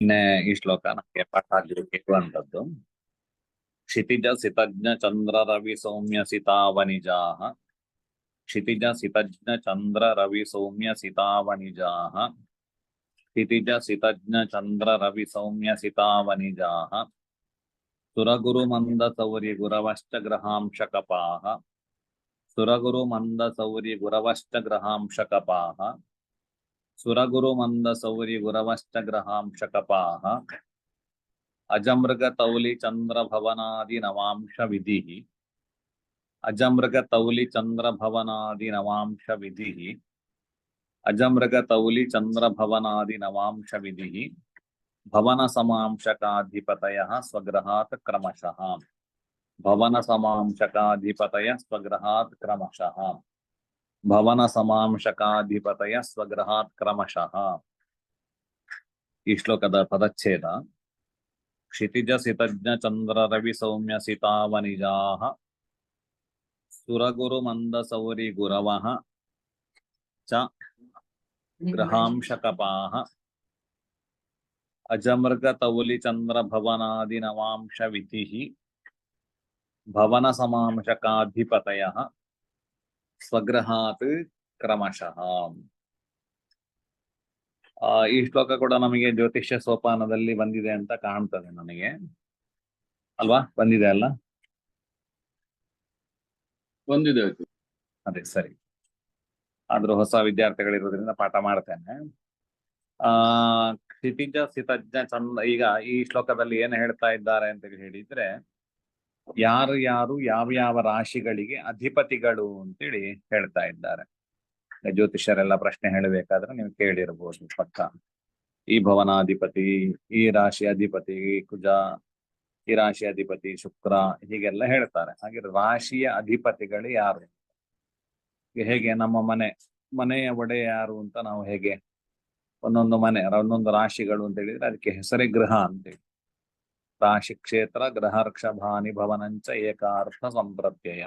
ಈ ಶ್ಲೋಕ ನಮಗೆ ಪಾಠ ಆಗಿರುವಂತದ್ದು. ಕ್ಷಿತಿಜ ಸಿತಜ್ಞ ಚಂದ್ರ ರವಿ ಸೌಮ್ಯ ಸಿತಾವನಿಜಾಹ. ಕ್ಷಿತಿಜ ಸಿತಜ್ಞ ಚಂದ್ರ ರವಿ ಸೌಮ್ಯ ಸಿತಾವನಿಜಾಹ. ಕ್ಷಿತಿಜ ಸಿತಜ್ಞ ಚಂದ್ರ ರವಿ ಸೌಮ್ಯ ಸಿತಾವನಿಜಾಹ. ಸುರಗುರು ಮಂದ ಸೌರಿ ಗುರವಶ್ಚ ಗ್ರಹಾಂಶ ಕಪಾಹ. ಸುರಗುರು ಮಂದ ಸೌರಿ ಗುರವಶ್ಚ ಗ್ರಹಾಂಶ ಕಪಾಹ. ಸುರಗುರು ಮಂದ ಸೌರಿ ಗುರವಶ್ಚ ಗ್ರಹಾಂಶ ಕಪಾಹ. ಅಜಮೃಗ ತೌಲಿ ಚಂದ್ರ ಭವನಾದಿ ನವಾಂಶ ವಿಧಿ. ಅಜಮೃಗ ತೌಲಿ ಚಂದ್ರ ಭವನಾದಿ ನವಾಂಶ ವಿಧಿ. ಅಜಮೃಗ ತೌಲಿ ಚಂದ್ರ ಭವನಾದಿ ನವಾಂಶ ವಿಧಿ. ಭವನ ಸಮಾಂಶಕಾಧಿಪತಯ ಸ್ವಗ್ರಹಾತ್ ಕ್ರಮಶಃ. ಭವನ ಸಮಾಂಶಕಾಧಿಪತಯ ಸ್ವಗ್ರಹಾತ್ ಕ್ರಮಶಃ. ಭವನ ಸಮಾಂಶಕಾಧಿಪತಯ ಸ್ವಗ್ರಹಾತ್ ಕ್ರಮಶಃ. ಈ ಶ್ಲೋಕದ ಪದಚ್ಛೇದ. ಕ್ಷಿತಿಜ ಸಿತಜ್ಞ ಚಂದ್ರ ರವಿ ಸೌಮ್ಯ ಸಿತಾವನಿಜಾಹ. ಸುರಗುರು ಮಂದ ಸೌರಿ ಗುರವಃ ಚ ಗ್ರಹಾಂಶ ಕಪಾಹ. ಅಜಮೃಗ ತೌಲಿ ಚಂದ್ರ ಭವನಾದಿ ನವಾಂಶ ವಿಧಿ. ಭವನ ಸಮಾಂಶಕಾಧಿಪತಯ ಸ್ವಗ್ರಹಾತ್ ಕ್ರಮಶಃ. ಈ ಶ್ಲೋಕ ಕೂಡ ನಮಗೆ ಜ್ಯೋತಿಷ್ಯ ಸೋಪಾನದಲ್ಲಿ ಬಂದಿದೆ ಅಂತ ಕಾಣ್ತದೆ ನನಗೆ, ಅಲ್ವಾ? ಬಂದಿದೆ ಅಲ್ಲ? ಬಂದಿದೆ. ಅದೇ ಸರಿ. ಆದ್ರೂ ಹೊಸ ವಿದ್ಯಾರ್ಥಿಗಳಿರೋದ್ರಿಂದ ಪಾಠ ಮಾಡ್ತೇನೆ. ಕ್ಷಿತಿಜ ಸಿತಜ್ಞ ಚಂದ್ರ. ಈಗ ಈ ಶ್ಲೋಕದಲ್ಲಿ ಏನು ಹೇಳ್ತಾ ಇದ್ದಾರೆ ಅಂತ ಹೇಳಿದ್ರೆ, ಯಾರು ಯಾರು ಯಾವ ರಾಶಿಗಳಿಗೆ ಅಧಿಪತಿಗಳು ಅಂತೇಳಿ ಹೇಳ್ತಾ ಇದ್ದಾರೆ. ಜ್ಯೋತಿಷ್ಯರೆಲ್ಲ ಪ್ರಶ್ನೆ ಹೇಳಬೇಕಾದ್ರೆ ನೀವು ಕೇಳಿರ್ಬೋದು ಪಕ್ಕ. ಈ ಭವನಾಧಿಪತಿ, ಈ ರಾಶಿ ಅಧಿಪತಿ ಕುಜ, ಈ ರಾಶಿ ಅಧಿಪತಿ ಶುಕ್ರ, ಹೀಗೆಲ್ಲ ಹೇಳ್ತಾರೆ. ಹಾಗೆ ರಾಶಿಯ ಅಧಿಪತಿಗಳು ಯಾರು? ಹೇಗೆ ನಮ್ಮ ಮನೆಯ ಒಡೆಯ ಯಾರು ಅಂತ ನಾವು ಹೇಗೆ ಒಂದೊಂದು ಮನೆ ಒಂದೊಂದು ರಾಶಿಗಳು ಅಂತ ಹೇಳಿದ್ರೆ ಅದಕ್ಕೆ ಹೆಸರೇ ಗೃಹ ಅಂತೇಳಿ. ರಾಶಿ ಕ್ಷೇತ್ರ ಗ್ರಹರ್ಷಭಾನಿ ಭವನಂಚ ಏಕಾರ್ಥ ಸಂಪ್ರತ್ಯಯ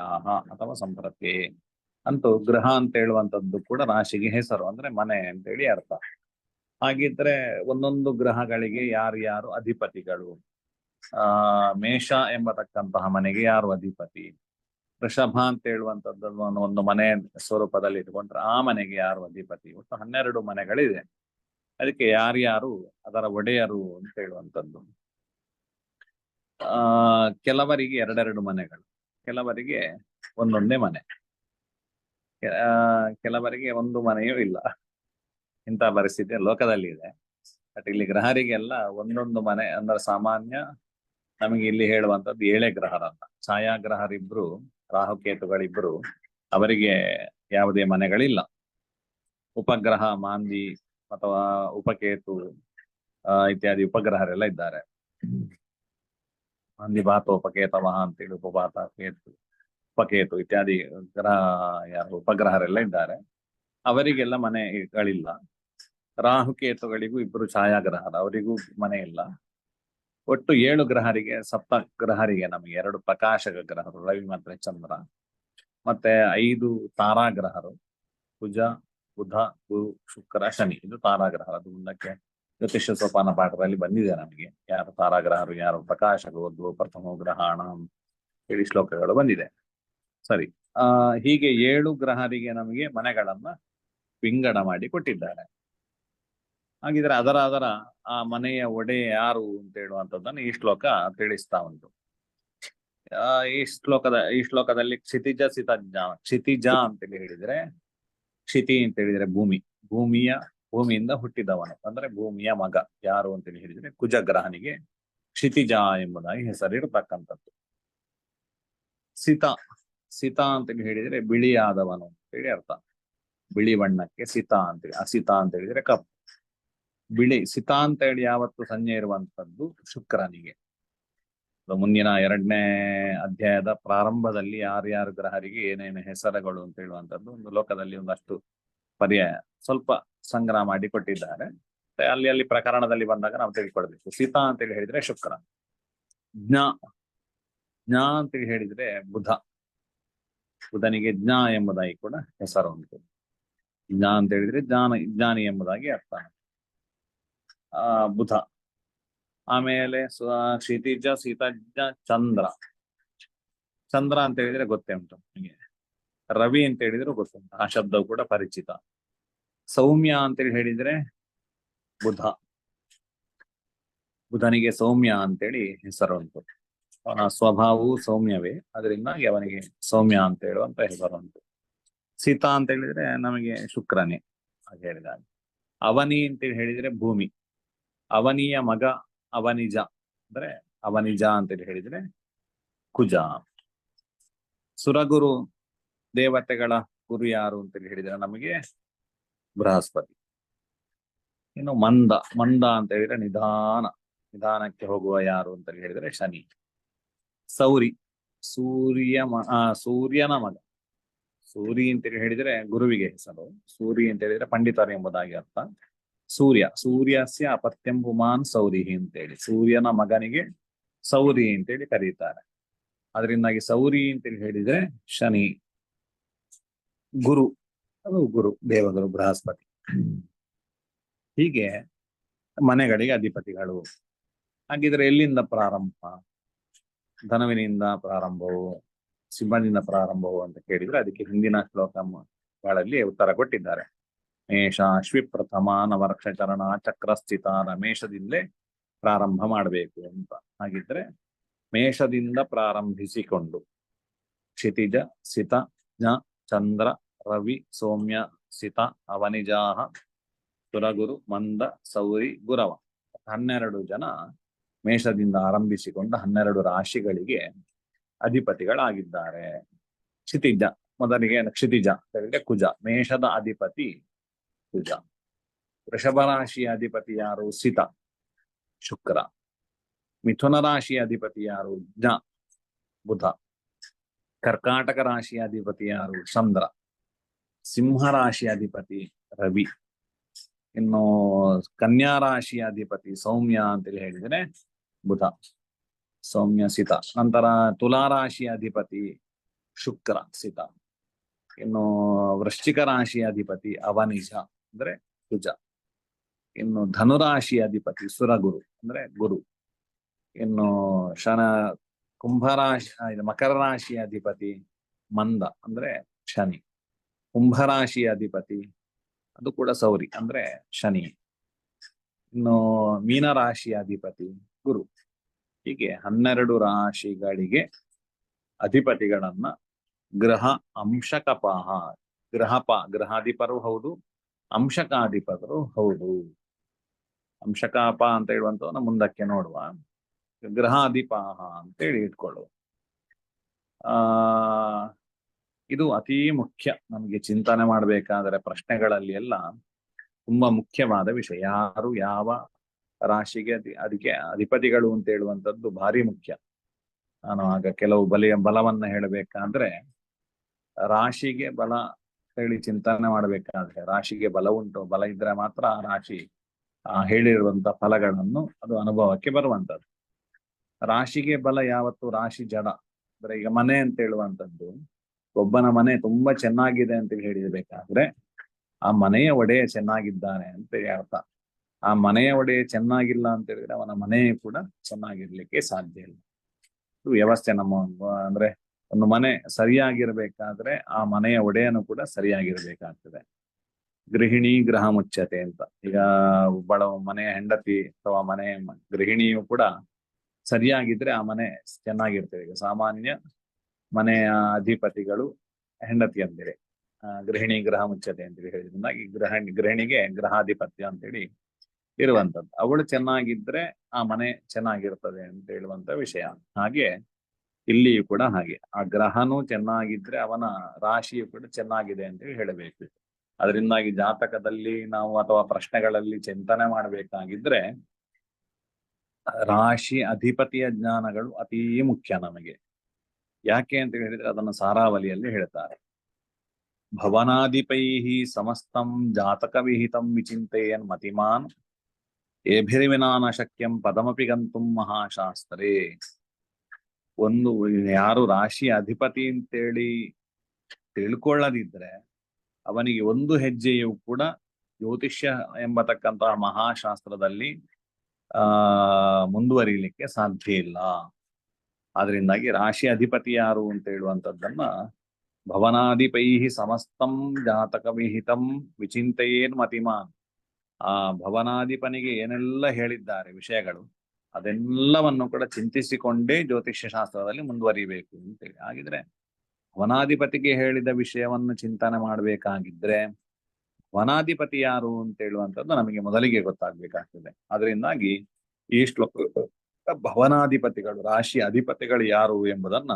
ಅಥವಾ ಸಂಪ್ರತ್ಯಯ ಅಂತೂ ಗೃಹ ಅಂತ ಹೇಳುವಂಥದ್ದು ಕೂಡ ರಾಶಿಗೆ ಹೆಸರು, ಅಂದ್ರೆ ಮನೆ ಅಂತೇಳಿ ಅರ್ಥ. ಹಾಗಿದ್ರೆ ಒಂದೊಂದು ಗ್ರಹಗಳಿಗೆ ಯಾರು ಅಧಿಪತಿಗಳು? ಮೇಷ ಎಂಬತಕ್ಕಂತಹ ಮನೆಗೆ ಯಾರು ಅಧಿಪತಿ? ವೃಷಭ ಅಂತ ಹೇಳುವಂಥದ್ದನ್ನು ಒಂದು ಮನೆ ಸ್ವರೂಪದಲ್ಲಿ ಇಟ್ಕೊಂಡ್ರೆ ಆ ಮನೆಗೆ ಯಾರು ಅಧಿಪತಿ? ಒಟ್ಟು 12 ಮನೆಗಳಿದೆ. ಅದಕ್ಕೆ ಯಾರ್ಯಾರು ಅದರ ಒಡೆಯರು ಅಂತ ಹೇಳುವಂಥದ್ದು. ಕೆಲವರಿಗೆ 2 ಮನೆಗಳು, ಕೆಲವರಿಗೆ ಒಂದೊಂದೇ ಮನೆ, ಕೆಲವರಿಗೆ ಒಂದು ಮನೆಯೂ ಇಲ್ಲ. ಇಂಥ ಪರಿಸ್ಥಿತಿ ಲೋಕದಲ್ಲಿ ಇದೆ. ಬಟ್ ಇಲ್ಲಿ ಗ್ರಹರಿಗೆಲ್ಲ ಒಂದೊಂದು ಮನೆ ಅಂದ್ರೆ ಸಾಮಾನ್ಯ. ನಮಗೆ ಇಲ್ಲಿ ಹೇಳುವಂಥದ್ದು 7 ಗ್ರಹರನ್ನ, ಛಾಯಾಗ್ರಹರಿಬ್ರು, ರಾಹುಕೇತುಗಳಿಬ್ರು, ಅವರಿಗೆ ಯಾವುದೇ ಮನೆಗಳಿಲ್ಲ. ಉಪಗ್ರಹ ಮಾಂದಿ ಅಥವಾ ಉಪಕೇತು ಇತ್ಯಾದಿ ಉಪಗ್ರಹರೆಲ್ಲ ಇದ್ದಾರೆ. ಮಾಂದಿ ಬಾತ ಉಪಕೇತವಹ ಅಂತೇಳಿ ಉಪಪಾತ ಕೇತು ಉಪಕೇತು ಇತ್ಯಾದಿ ಗ್ರಹ ಉಪಗ್ರಹರೆಲ್ಲ ಇದ್ದಾರೆ. ಅವರಿಗೆಲ್ಲ ಮನೆಗಳಿಲ್ಲ. ರಾಹುಕೇತುಗಳಿಗೂ ಇಬ್ಬರು ಛಾಯಾಗ್ರಹರ, ಅವರಿಗೂ ಮನೆ ಇಲ್ಲ. ಒಟ್ಟು 7 ಗ್ರಹರಿಗೆ, 7 ಗ್ರಹರಿಗೆ ನಮಗೆ 2 ಪ್ರಕಾಶಕ ಗ್ರಹರು ರವಿ ಮತ್ತೆ ಚಂದ್ರ, ಮತ್ತೆ 5 ತಾರಾಗ್ರಹರು ಕುಜ ಬುಧ ಗುರು ಶುಕ್ರ ಶನಿ. ಇದು ತಾರಾಗ್ರಹರ. ಅದು ಮುಂದಕ್ಕೆ ಜ್ಯೋತಿಷ್ಯ ಸೋಪಾನ ಪಾಠದಲ್ಲಿ ಬಂದಿದೆ ನಮಗೆ, ಯಾರು ತಾರಾಗ್ರಹರು ಯಾರು ಪ್ರಕಾಶಕರು ಪ್ರಥಮ ಗ್ರಹಣ ಹೇಳಿ ಶ್ಲೋಕಗಳು ಬಂದಿದೆ. ಸರಿ. ಹೀಗೆ 7 ಗ್ರಹರಿಗೆ ನಮಗೆ ಮನೆಗಳನ್ನ ವಿಂಗಡ ಮಾಡಿ ಕೊಟ್ಟಿದ್ದಾರೆ. ಹಾಗಿದ್ರೆ ಅದರ ಆ ಮನೆಯ ಒಡೆಯ ಯಾರು ಅಂತ ಹೇಳುವಂಥದ್ದನ್ನು ಈ ಶ್ಲೋಕ ತಿಳಿಸ್ತಾ ಉಂಟು. ಈ ಶ್ಲೋಕದಲ್ಲಿ ಕ್ಷಿತಿಜ ಸಿತಜ್ಞ. ಕ್ಷಿತಿಜ ಅಂತೇಳಿ ಹೇಳಿದ್ರೆ, ಕ್ಷಿತಿ ಅಂತ ಹೇಳಿದ್ರೆ ಭೂಮಿಯಿಂದ ಹುಟ್ಟಿದವನು ಅಂದ್ರೆ ಭೂಮಿಯ ಮಗ ಯಾರು ಅಂತೇಳಿ ಹೇಳಿದ್ರೆ ಕುಜಗ್ರಹನಿಗೆ ಕ್ಷಿತಿಜ ಎಂಬುದಾಗಿ ಹೆಸರಿರತಕ್ಕಂಥದ್ದು. ಸಿತ ಅಂತೇಳಿ ಹೇಳಿದ್ರೆ ಬಿಳಿಯಾದವನು ಅಂತೇಳಿ ಅರ್ಥ. ಬಿಳಿ ಬಣ್ಣಕ್ಕೆ ಸಿತ ಅಂತೇಳಿ. ಅಸಿತ ಅಂತ ಹೇಳಿದ್ರೆ ಕಪ್ಪು. ಬಿಳಿ ಸಿತ ಅಂತ ಹೇಳಿ ಯಾವತ್ತು ಸಂಜ್ಞೆ ಇರುವಂತದ್ದು ಶುಕ್ರನಿಗೆ. ಮುಂದಿನ 2ನೇ ಅಧ್ಯಾಯದ ಪ್ರಾರಂಭದಲ್ಲಿ ಯಾರ್ಯಾರು ಗ್ರಹರಿಗೆ ಏನೇನು ಹೆಸರುಗಳು ಅಂತ ಹೇಳುವಂಥದ್ದು ಒಂದು ಲೋಕದಲ್ಲಿ ಒಂದಷ್ಟು ಪರ್ಯಾಯ ಸ್ವಲ್ಪ ಸಂಗ್ರಹ ಮಾಡಿ ಕೊಟ್ಟಿದ್ದಾರೆ. ಅಲ್ಲಿ ಪ್ರಕರಣದಲ್ಲಿ ಬಂದಾಗ ನಾವು ತಿಳ್ಕೊಳ್ಬೇಕು. ಸೀತಾ ಅಂತೇಳಿ ಹೇಳಿದ್ರೆ ಶುಕ್ರ. ಜ್ಞ ಅಂತೇಳಿ ಹೇಳಿದ್ರೆ ಬುಧನಿಗೆ ಜ್ಞ ಎಂಬುದಾಗಿ ಕೂಡ ಹೆಸರು ಉಂಟು. ಜ್ಞ ಅಂತ ಹೇಳಿದ್ರೆ ಜ್ಞಾನಿ ಎಂಬುದಾಗಿ ಅರ್ಥ. ಬುಧ ಆಮೇಲೆ ಕ್ಷಿತಿಜ ಸೀತಜ ಚಂದ್ರ. ಚಂದ್ರ ಅಂತ ಹೇಳಿದ್ರೆ ಗೊತ್ತೇ ಉಂಟು ನಿಮಗೆ. ರವಿ ಅಂತ ಹೇಳಿದ್ರೆ ಗೊತ್ತುಂಟು, ಆ ಶಬ್ದವು ಕೂಡ ಪರಿಚಿತ. ಸೌಮ್ಯ ಅಂತೇಳಿ ಹೇಳಿದ್ರೆ ಬುಧ. ಬುಧನಿಗೆ ಸೌಮ್ಯ ಅಂತೇಳಿ ಹೆಸರುಂಟು. ಅವನ ಸ್ವಭಾವವು ಸೌಮ್ಯವೇ, ಅದರಿಂದಾಗಿ ಅವನಿಗೆ ಸೌಮ್ಯ ಅಂತ ಹೇಳುವಂತ ಹೆಸರುಂಟು. ಸೀತಾ ಅಂತ ಹೇಳಿದ್ರೆ ನಮಗೆ ಶುಕ್ರನೇ ಹಾಗೆ ಹೇಳಿದಾಗ. ಅವನಿ ಅಂತೇಳಿ ಹೇಳಿದ್ರೆ ಭೂಮಿ. ಅವನಿಯ ಮಗ ಅವನಿಜ ಅಂದ್ರೆ ಅವನಿಜ ಅಂತೇಳಿ ಹೇಳಿದ್ರೆ ಕುಜ. ಸುರಗುರು ದೇವತೆಗಳ ಗುರು ಯಾರು ಅಂತೇಳಿ ಹೇಳಿದ್ರೆ ನಮಗೆ ಬೃಹಸ್ಪತಿ. ಇನ್ನು ಮಂದ, ಮಂದ ಅಂತ ಹೇಳಿದ್ರೆ ನಿಧಾನಕ್ಕೆ ಹೋಗುವ ಯಾರು ಅಂತ ಹೇಳಿದ್ರೆ ಶನಿ. ಸೌರಿ, ಸೂರ್ಯನ ಮಗ. ಸೂರಿ ಅಂತೇಳಿ ಹೇಳಿದ್ರೆ ಗುರುವಿಗೆ ಹೆಸರು. ಸೂರಿ ಅಂತ ಹೇಳಿದ್ರೆ ಪಂಡಿತರು ಎಂಬುದಾಗಿ ಅರ್ಥ. ಸೂರ್ಯಸ್ಯ ಅಪತ್ಯಂ ಪುಮಾನ್ ಸೌರಿ ಅಂತೇಳಿ ಸೂರ್ಯನ ಮಗನಿಗೆ ಸೌರಿ ಅಂತೇಳಿ ಕರೀತಾರೆ. ಅದರಿಂದಾಗಿ ಸೌರಿ ಅಂತೇಳಿ ಹೇಳಿದ್ರೆ ಶನಿ. ಗುರು, ಅದು ಗುರು ದೇವಗುರು ಬೃಹಸ್ಪತಿ. ಹೀಗೆ ಮನೆಗಳಿಗೆ ಅಧಿಪತಿಗಳು. ಹಾಗಿದ್ರೆ ಎಲ್ಲಿಂದ ಪ್ರಾರಂಭ? ಧನವಿನಿಂದ ಪ್ರಾರಂಭವು, ಸಿಂಹದಿಂದ ಪ್ರಾರಂಭವು ಅಂತ ಕೇಳಿದ್ರೆ ಅದಕ್ಕೆ ಹಿಂದಿನ ಶ್ಲೋಕಗಳಲ್ಲಿ ಉತ್ತರ ಕೊಟ್ಟಿದ್ದಾರೆ. ಮೇಷ ಅಶ್ವಿ ಪ್ರಥಮ ನವರಕ್ಷ ಚರಣ ಚಕ್ರಸ್ಥಿತ ಮೇಷದಿಂದಲೇ ಪ್ರಾರಂಭ ಮಾಡಬೇಕು ಅಂತ. ಹಾಗಿದ್ರೆ ಮೇಷದಿಂದ ಪ್ರಾರಂಭಿಸಿಕೊಂಡು ಕ್ಷಿತಿಜ ಸಿತ ಚಂದ್ರ ರವಿ ಸೌಮ್ಯ ಸಿತ ಅವನಿಜಾಹ ಸುರಗುರು ಮಂದ ಸೌರಿ ಗುರವ 12 ಜನ ಮೇಷದಿಂದ ಆರಂಭಿಸಿಕೊಂಡು 12 ರಾಶಿಗಳಿಗೆ ಅಧಿಪತಿಗಳಾಗಿದ್ದಾರೆ. ಕ್ಷಿತಿಜ ಮೊದಲಿಗೆ ಕ್ಷಿತಿಜ ಹೇಳಿದ್ರೆ ಕುಜ, ಮೇಷದ ಅಧಿಪತಿ ಕುಜ. ವೃಷಭ ರಾಶಿಯ ಅಧಿಪತಿ ಯಾರು? ಸಿತ ಶುಕ್ರ. ಮಿಥುನ ರಾಶಿಯ ಅಧಿಪತಿ ಯಾರು? ಬುಧ. ಕರ್ಕಾಟಕ ರಾಶಿಯ ಅಧಿಪತಿ ಯಾರು? ಚಂದ್ರ. ಸಿಂಹ ರಾಶಿಯ ಅಧಿಪತಿ ರವಿ. ಇನ್ನು ಕನ್ಯಾ ರಾಶಿಯ ಅಧಿಪತಿ ಸೌಮ್ಯ ಅಂತೇಳಿ ಹೇಳಿದ್ರೆ ಬುಧ, ಸೌಮ್ಯ ಸಿತ. ನಂತರ ತುಲಾ ರಾಶಿಯ ಅಧಿಪತಿ ಶುಕ್ರ ಸಿತ. ಇನ್ನು ವೃಶ್ಚಿಕ ರಾಶಿಯ ಅಧಿಪತಿ ಅವನಿಜ ಅಂದ್ರೆ ಕುಜ. ಇನ್ನು ಧನುರಾಶಿಯ ಅಧಿಪತಿ ಸುರಗುರು ಅಂದ್ರೆ ಗುರು. ಇನ್ನು ಮಕರ ರಾಶಿಯ ಅಧಿಪತಿ ಮಂದ ಅಂದ್ರೆ ಶನಿ. ಕುಂಭರಾಶಿಯ ಅಧಿಪತಿ ಅದು ಕೂಡ ಸೌರಿ ಅಂದ್ರೆ ಶನಿ. ಇನ್ನು ಮೀನರಾಶಿಯ ಅಧಿಪತಿ ಗುರು. ಹೀಗೆ 12 ರಾಶಿಗಳಿಗೆ ಅಧಿಪತಿಗಳನ್ನ ಗ್ರಹ ಅಂಶಕಪಾಹ, ಗ್ರಹಾಧಿಪರು ಹೌದು, ಅಂಶಕಾಧಿಪತರು ಹೌದು. ಅಂಶಕಾಪ ಅಂತ ಹೇಳುವಂತವನ್ನ ಮುಂದಕ್ಕೆ ನೋಡುವ. ಗ್ರಹಾಧಿಪಾಹ ಅಂತೇಳಿ ಇಟ್ಕೊಳ್ಳುವ. ಇದು ಅತೀ ಮುಖ್ಯ ನಮಗೆ ಚಿಂತನೆ ಮಾಡಬೇಕಾದರೆ ಪ್ರಶ್ನೆಗಳಲ್ಲಿ ಎಲ್ಲ ತುಂಬಾ ಮುಖ್ಯವಾದ ವಿಷಯ. ಯಾರು ಯಾವ ರಾಶಿಗೆ ಅದಕ್ಕೆ ಅಧಿಪತಿಗಳು ಅಂತ ಹೇಳುವಂಥದ್ದು ಭಾರಿ ಮುಖ್ಯ. ನಾನು ಆಗ ಕೆಲವು ಬಲವನ್ನ ಹೇಳಬೇಕಾದ್ರೆ ರಾಶಿಗೆ ಬಲ ಹೇಳಿ ಚಿಂತನೆ ಮಾಡಬೇಕಾದ್ರೆ ರಾಶಿಗೆ ಬಲ ಉಂಟು, ಬಲ ಇದ್ರೆ ಮಾತ್ರ ಆ ರಾಶಿ ಹೇಳಿರುವಂತ ಫಲಗಳನ್ನು ಅದು ಅನುಭವಕ್ಕೆ ಬರುವಂತದ್ದು. ರಾಶಿಗೆ ಬಲ ಯಾವತ್ತು ರಾಶಿ ಜಡ. ಅಂದ್ರೆ ಈಗ ಮನೆ ಅಂತ ಹೇಳುವಂಥದ್ದು, ಒಬ್ಬನ ಮನೆ ತುಂಬಾ ಚೆನ್ನಾಗಿದೆ ಅಂತ ಹೇಳಿರ್ಬೇಕಾದ್ರೆ ಆ ಮನೆಯ ಒಡೆಯ ಚೆನ್ನಾಗಿದ್ದಾನೆ ಅಂತ ಅರ್ಥ. ಆ ಮನೆಯ ಒಡೆಯ ಚೆನ್ನಾಗಿಲ್ಲ ಅಂತ ಹೇಳಿದ್ರೆ ಅವನ ಮನೆ ಕೂಡ ಚೆನ್ನಾಗಿರ್ಲಿಕ್ಕೆ ಸಾಧ್ಯ ಇಲ್ಲ. ಇದು ವ್ಯವಸ್ಥೆ. ಅಂದ್ರೆ ಒಂದು ಮನೆ ಸರಿಯಾಗಿರ್ಬೇಕಾದ್ರೆ ಆ ಮನೆಯ ಒಡೆಯನು ಕೂಡ ಸರಿಯಾಗಿರ್ಬೇಕಾಗ್ತದೆ. ಗೃಹಿಣಿ ಗೃಹ ಮುಚ್ಚತೆ ಅಂತ. ಈಗ ಒಬ್ಬಳ ಮನೆಯ ಹೆಂಡತಿ ಅಥವಾ ಗೃಹಿಣಿಯು ಕೂಡ ಸರಿಯಾಗಿದ್ರೆ ಆ ಮನೆ ಚೆನ್ನಾಗಿರ್ತದೆ. ಈಗ ಸಾಮಾನ್ಯ ಮನೆಯ ಅಧಿಪತಿಗಳು ಹೆಂಡತಿ ಅಂತಿದೆ, ಗೃಹಿಣಿ ಗೃಹ ಮುಚ್ಚತೆ ಅಂತೇಳಿ ಹೇಳಿದ್ರಿಂದಾಗಿ ಗೃಹಿಣಿಗೆ ಗೃಹಾಧಿಪತ್ಯ ಅಂತೇಳಿ ಇರುವಂತದ್ದು. ಅವಳು ಚೆನ್ನಾಗಿದ್ರೆ ಆ ಮನೆ ಚೆನ್ನಾಗಿರ್ತದೆ ಅಂತ ಹೇಳುವಂತ ವಿಷಯ. ಹಾಗೆ ಇಲ್ಲಿಯೂ ಕೂಡ ಹಾಗೆ, ಆ ಗ್ರಹನು ಚೆನ್ನಾಗಿದ್ರೆ ಅವನ ರಾಶಿಯು ಕೂಡ ಚೆನ್ನಾಗಿದೆ ಅಂತೇಳಿ ಹೇಳಬೇಕು. ಅದರಿಂದಾಗಿ ಜಾತಕದಲ್ಲಿ ನಾವು ಅಥವಾ ಪ್ರಶ್ನೆಗಳಲ್ಲಿ ಚಿಂತನೆ ಮಾಡಬೇಕಾಗಿದ್ರೆ ರಾಶಿ ಅಧಿಪತಿಯ ಜ್ಞಾನಗಳು ಅತೀ ಮುಖ್ಯ ನಮಗೆ. ಯಾಕೆ ಅಂತ ಹೇಳಿದ್ರೆ ಅದನ್ನು ಸಾರಾವಲಿಯಲ್ಲಿ ಹೇಳ್ತಾರೆ. ಭವನಾಧಿಪೈಹಿ ಸಮಸ್ತಂ ಜಾತಕ ವಿಹಿತಂ ವಿಚಿಂತೆಯನ್ ಮತಿಮಾನ್ ಏಭಿರ್ವಿನಾನ ಶಕ್ಯಂ ಪದಮಪಿ ಗಂತುಂ ಮಹಾಶಾಸ್ತ್ರೇ. ಒಂದು ಯಾರು ರಾಶಿ ಅಧಿಪತಿ ಅಂತೇಳಿ ತಿಳ್ಕೊಳ್ಳದಿದ್ರೆ ಅವನಿಗೆ ಒಂದು ಹೆಜ್ಜೆಯು ಕೂಡ ಜ್ಯೋತಿಷ್ಯ ಎಂಬತಕ್ಕಂತಹ ಮಹಾಶಾಸ್ತ್ರದಲ್ಲಿ ಮುಂದುವರಿಲಿಕ್ಕೆ ಸಾಧ್ಯ ಇಲ್ಲ. ಆದ್ರಿಂದಾಗಿ ರಾಶಿ ಅಧಿಪತಿ ಯಾರು ಅಂತ ಹೇಳುವಂಥದ್ದನ್ನ ಭವನಾಧಿಪೈಹಿ ಸಮಸ್ತಂ ಜಾತಕ ವಿಹಿತಂ ವಿಚಿಂತೆಯೇನ್ ಮತಿಮಾನ್. ಆ ಭವನಾಧಿಪನಿಗೆ ಏನೆಲ್ಲ ಹೇಳಿದ್ದಾರೆ ವಿಷಯಗಳು, ಅದೆಲ್ಲವನ್ನು ಕೂಡ ಚಿಂತಿಸಿಕೊಂಡೇ ಜ್ಯೋತಿಷ್ಯ ಶಾಸ್ತ್ರದಲ್ಲಿ ಮುಂದುವರಿಬೇಕು ಅಂತೇಳಿ. ಹಾಗಿದ್ರೆ ವನಾಧಿಪತಿಗೆ ಹೇಳಿದ ವಿಷಯವನ್ನು ಚಿಂತನೆ ಮಾಡಬೇಕಾಗಿದ್ರೆ ವನಾಧಿಪತಿ ಯಾರು ಅಂತ ಹೇಳುವಂಥದ್ದು ನಮಗೆ ಮೊದಲಿಗೆ ಗೊತ್ತಾಗ್ಬೇಕಾಗ್ತದೆ. ಅದರಿಂದಾಗಿ ಈ ಶ್ಲೋಕ ಭವನಾಧಿಪತಿಗಳು, ರಾಶಿ ಅಧಿಪತಿಗಳು ಯಾರು ಎಂಬುದನ್ನ